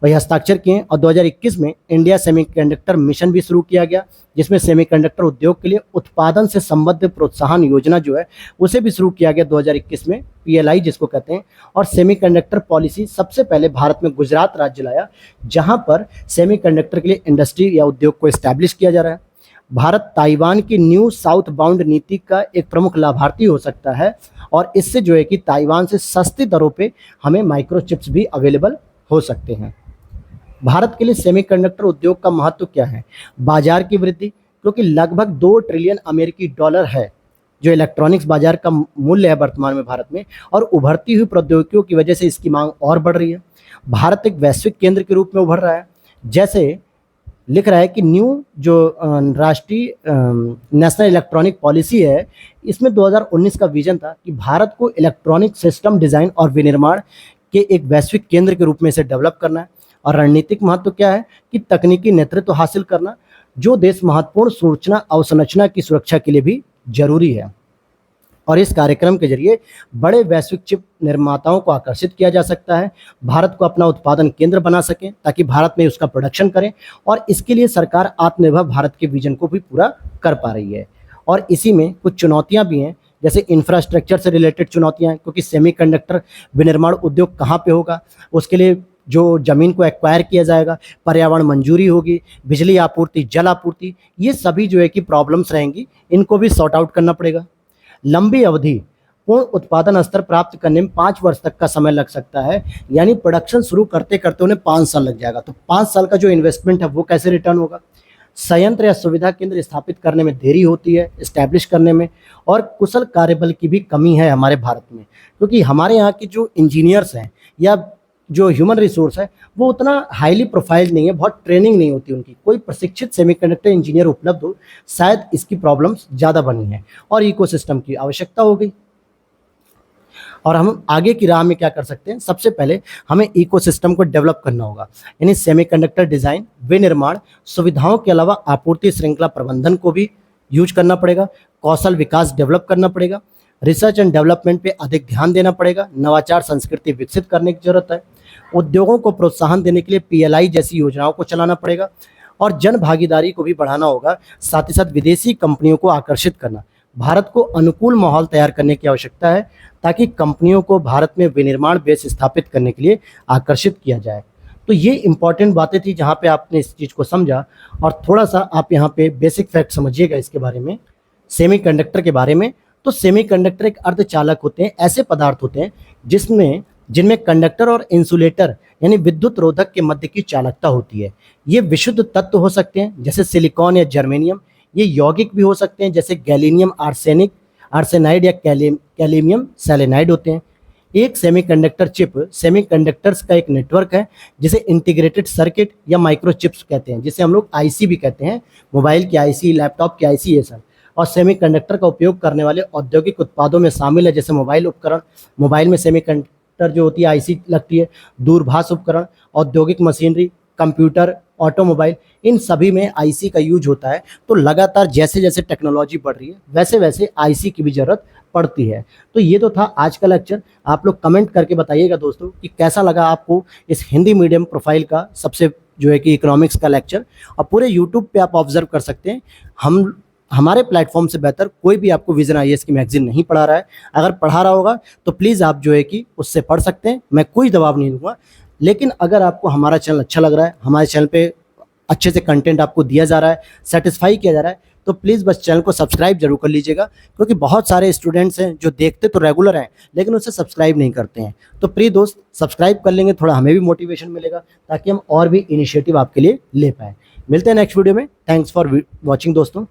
वही हस्ताक्षर किए। और 2021 में इंडिया सेमीकंडक्टर मिशन भी शुरू किया गया, जिसमें सेमीकंडक्टर उद्योग के लिए उत्पादन से संबद्ध प्रोत्साहन योजना जो है उसे भी शुरू किया गया 2021 में, पीएलआई जिसको कहते हैं। और सेमीकंडक्टर पॉलिसी सबसे पहले भारत में गुजरात राज्य लाया, जहां पर सेमीकंडक्टर के लिए इंडस्ट्री या उद्योग को इस्टेब्लिश किया जा रहा है। भारत ताइवान की न्यू साउथ बाउंड नीति का एक प्रमुख लाभार्थी हो सकता है और इससे जो है कि ताइवान से सस्ती दरों पे हमें माइक्रोचिप्स भी अवेलेबल हो सकते हैं। भारत के लिए सेमीकंडक्टर उद्योग का महत्व क्या है? बाजार की वृद्धि, क्योंकि लगभग 2 ट्रिलियन अमेरिकी डॉलर है जो इलेक्ट्रॉनिक्स बाजार का मूल्य है वर्तमान में भारत में, और उभरती हुई प्रौद्योगिकियों की वजह से इसकी मांग और बढ़ रही है। भारत एक वैश्विक केंद्र के रूप में उभर रहा है। जैसे लिख रहा है कि न्यू जो राष्ट्रीय नेशनल इलेक्ट्रॉनिक पॉलिसी है, इसमें 2019 का विजन था कि भारत को इलेक्ट्रॉनिक सिस्टम डिज़ाइन और विनिर्माण के एक वैश्विक केंद्र के रूप में इसे डेवलप करना है। और रणनीतिक महत्व क्या है कि तकनीकी नेतृत्व हासिल करना, जो देश महत्वपूर्ण सूचना अवसंरचना की सुरक्षा के लिए भी जरूरी है। और इस कार्यक्रम के जरिए बड़े वैश्विक चिप निर्माताओं को आकर्षित किया जा सकता है, भारत को अपना उत्पादन केंद्र बना सकें ताकि भारत में उसका प्रोडक्शन करें। और इसके लिए सरकार आत्मनिर्भर भारत के विजन को भी पूरा कर पा रही है। और इसी में कुछ चुनौतियां भी हैं, जैसे इंफ्रास्ट्रक्चर से रिलेटेड चुनौतियां हैं, क्योंकि सेमीकंडक्टर विनिर्माण उद्योग कहाँ पे होगा, उसके लिए जो ज़मीन को एक्वायर किया जाएगा, पर्यावरण मंजूरी होगी, बिजली आपूर्ति, जल आपूर्ति, ये सभी जो है कि प्रॉब्लम्स रहेंगी, इनको भी सॉर्ट आउट करना पड़ेगा। लंबी अवधि पूर्ण उत्पादन स्तर प्राप्त करने में 5 वर्ष तक का समय लग सकता है, यानी प्रोडक्शन शुरू करते करते उन्हें 5 साल लग जाएगा। तो 5 साल का जो इन्वेस्टमेंट है वो कैसे रिटर्न होगा? संयंत्र या सुविधा केंद्र स्थापित करने में देरी होती है, इस्टेब्लिश करने में, और कुशल कार्यबल की भी कमी है हमारे भारत में, क्योंकि हमारे यहाँ की जो इंजीनियर्स हैं या जो ह्यूमन रिसोर्स है वो उतना हाईली प्रोफाइल्ड नहीं है, बहुत ट्रेनिंग नहीं होती उनकी। कोई प्रशिक्षित सेमीकंडक्टर इंजीनियर उपलब्ध हो, शायद इसकी प्रॉब्लम्स ज़्यादा बनी है और इकोसिस्टम की आवश्यकता हो गई। और हम आगे की राह में क्या कर सकते हैं? सबसे पहले हमें इकोसिस्टम को डेवलप करना होगा, यानी सेमीकंडक्टर डिज़ाइन, विनिर्माण, सुविधाओं के अलावा आपूर्ति श्रृंखला प्रबंधन को भी यूज करना पड़ेगा, कौशल विकास डेवलप करना पड़ेगा, रिसर्च एंड डेवलपमेंट पे अधिक ध्यान देना पड़ेगा, नवाचार संस्कृति विकसित करने की जरूरत है, उद्योगों को प्रोत्साहन देने के लिए पीएलआई जैसी योजनाओं को चलाना पड़ेगा और जन भागीदारी को भी बढ़ाना होगा। साथ ही साथ विदेशी कंपनियों को आकर्षित करना, भारत को अनुकूल माहौल तैयार करने की आवश्यकता है ताकि कंपनियों को भारत में विनिर्माण बेस स्थापित करने के लिए आकर्षित किया जाए। तो ये इंपॉर्टेंट बातें थी जहाँ पे आपने इस चीज़ को समझा, और थोड़ा सा आप यहाँ पे बेसिक फैक्ट समझिएगा इसके बारे में, सेमीकंडक्टर के बारे में। तो सेमीकंडक्टर एक अर्धचालक होते हैं, ऐसे पदार्थ होते हैं जिनमें कंडक्टर और इंसुलेटर यानी विद्युत रोधक के मध्य की चालकता होती है। ये विशुद्ध तत्व हो सकते हैं जैसे सिलिकॉन या जर्मेनियम, ये यौगिक भी हो सकते हैं जैसे गैलीनियम आर्सेनाइड या कैलियम सेलेनाइड होते हैं। एक सेमीकंडक्टर चिप सेमीकंडक्टर्स का एक नेटवर्क है जिसे इंटीग्रेटेड सर्किट या माइक्रोचिप्स कहते हैं, जिसे हम लोग आईसी भी कहते हैं, मोबाइल की आईसी, लैपटॉप की आईसी, ये सब। और सेमीकंडक्टर का उपयोग करने वाले औद्योगिक उत्पादों में शामिल है जैसे मोबाइल उपकरण, मोबाइल में सेमीकंडक्टर जो होती है आईसी लगती है, दूरभाष उपकरण, औद्योगिक मशीनरी, कंप्यूटर, ऑटोमोबाइल, इन सभी में आईसी का यूज होता है। तो लगातार जैसे जैसे टेक्नोलॉजी बढ़ रही है वैसे वैसे आईसी की भी ज़रूरत पड़ती है। तो ये तो था आज का लेक्चर। आप लोग कमेंट करके बताइएगा दोस्तों कि कैसा लगा आपको इस हिंदी मीडियम प्रोफाइल का सबसे जो है कि इकोनॉमिक्स का लेक्चर। और पूरे यूट्यूब पे आप ऑब्जर्व कर सकते हैं, हमारे प्लेटफॉर्म से बेहतर कोई भी आपको विजन आईएएस की मैगजीन नहीं पढ़ा रहा है। अगर पढ़ा रहा होगा तो प्लीज़ आप जो है कि उससे पढ़ सकते हैं, मैं कोई दबाव नहीं दूंगा। लेकिन अगर आपको हमारा चैनल अच्छा लग रहा है, हमारे चैनल पे अच्छे से कंटेंट आपको दिया जा रहा है, सेटिस्फाई किया जा रहा है, तो प्लीज़ बस चैनल को सब्सक्राइब जरूर कर लीजिएगा, क्योंकि बहुत सारे स्टूडेंट्स हैं जो देखते तो रेगुलर हैं लेकिन उसे सब्सक्राइब नहीं करते हैं। तो प्लीज़ दोस्त सब्सक्राइब कर लेंगे, थोड़ा हमें भी मोटिवेशन मिलेगा ताकि हम और भी इनिशिएटिव आपके लिए ले पाएँ। मिलते हैं नेक्स्ट वीडियो में। थैंक्स फॉर वॉचिंग दोस्तों।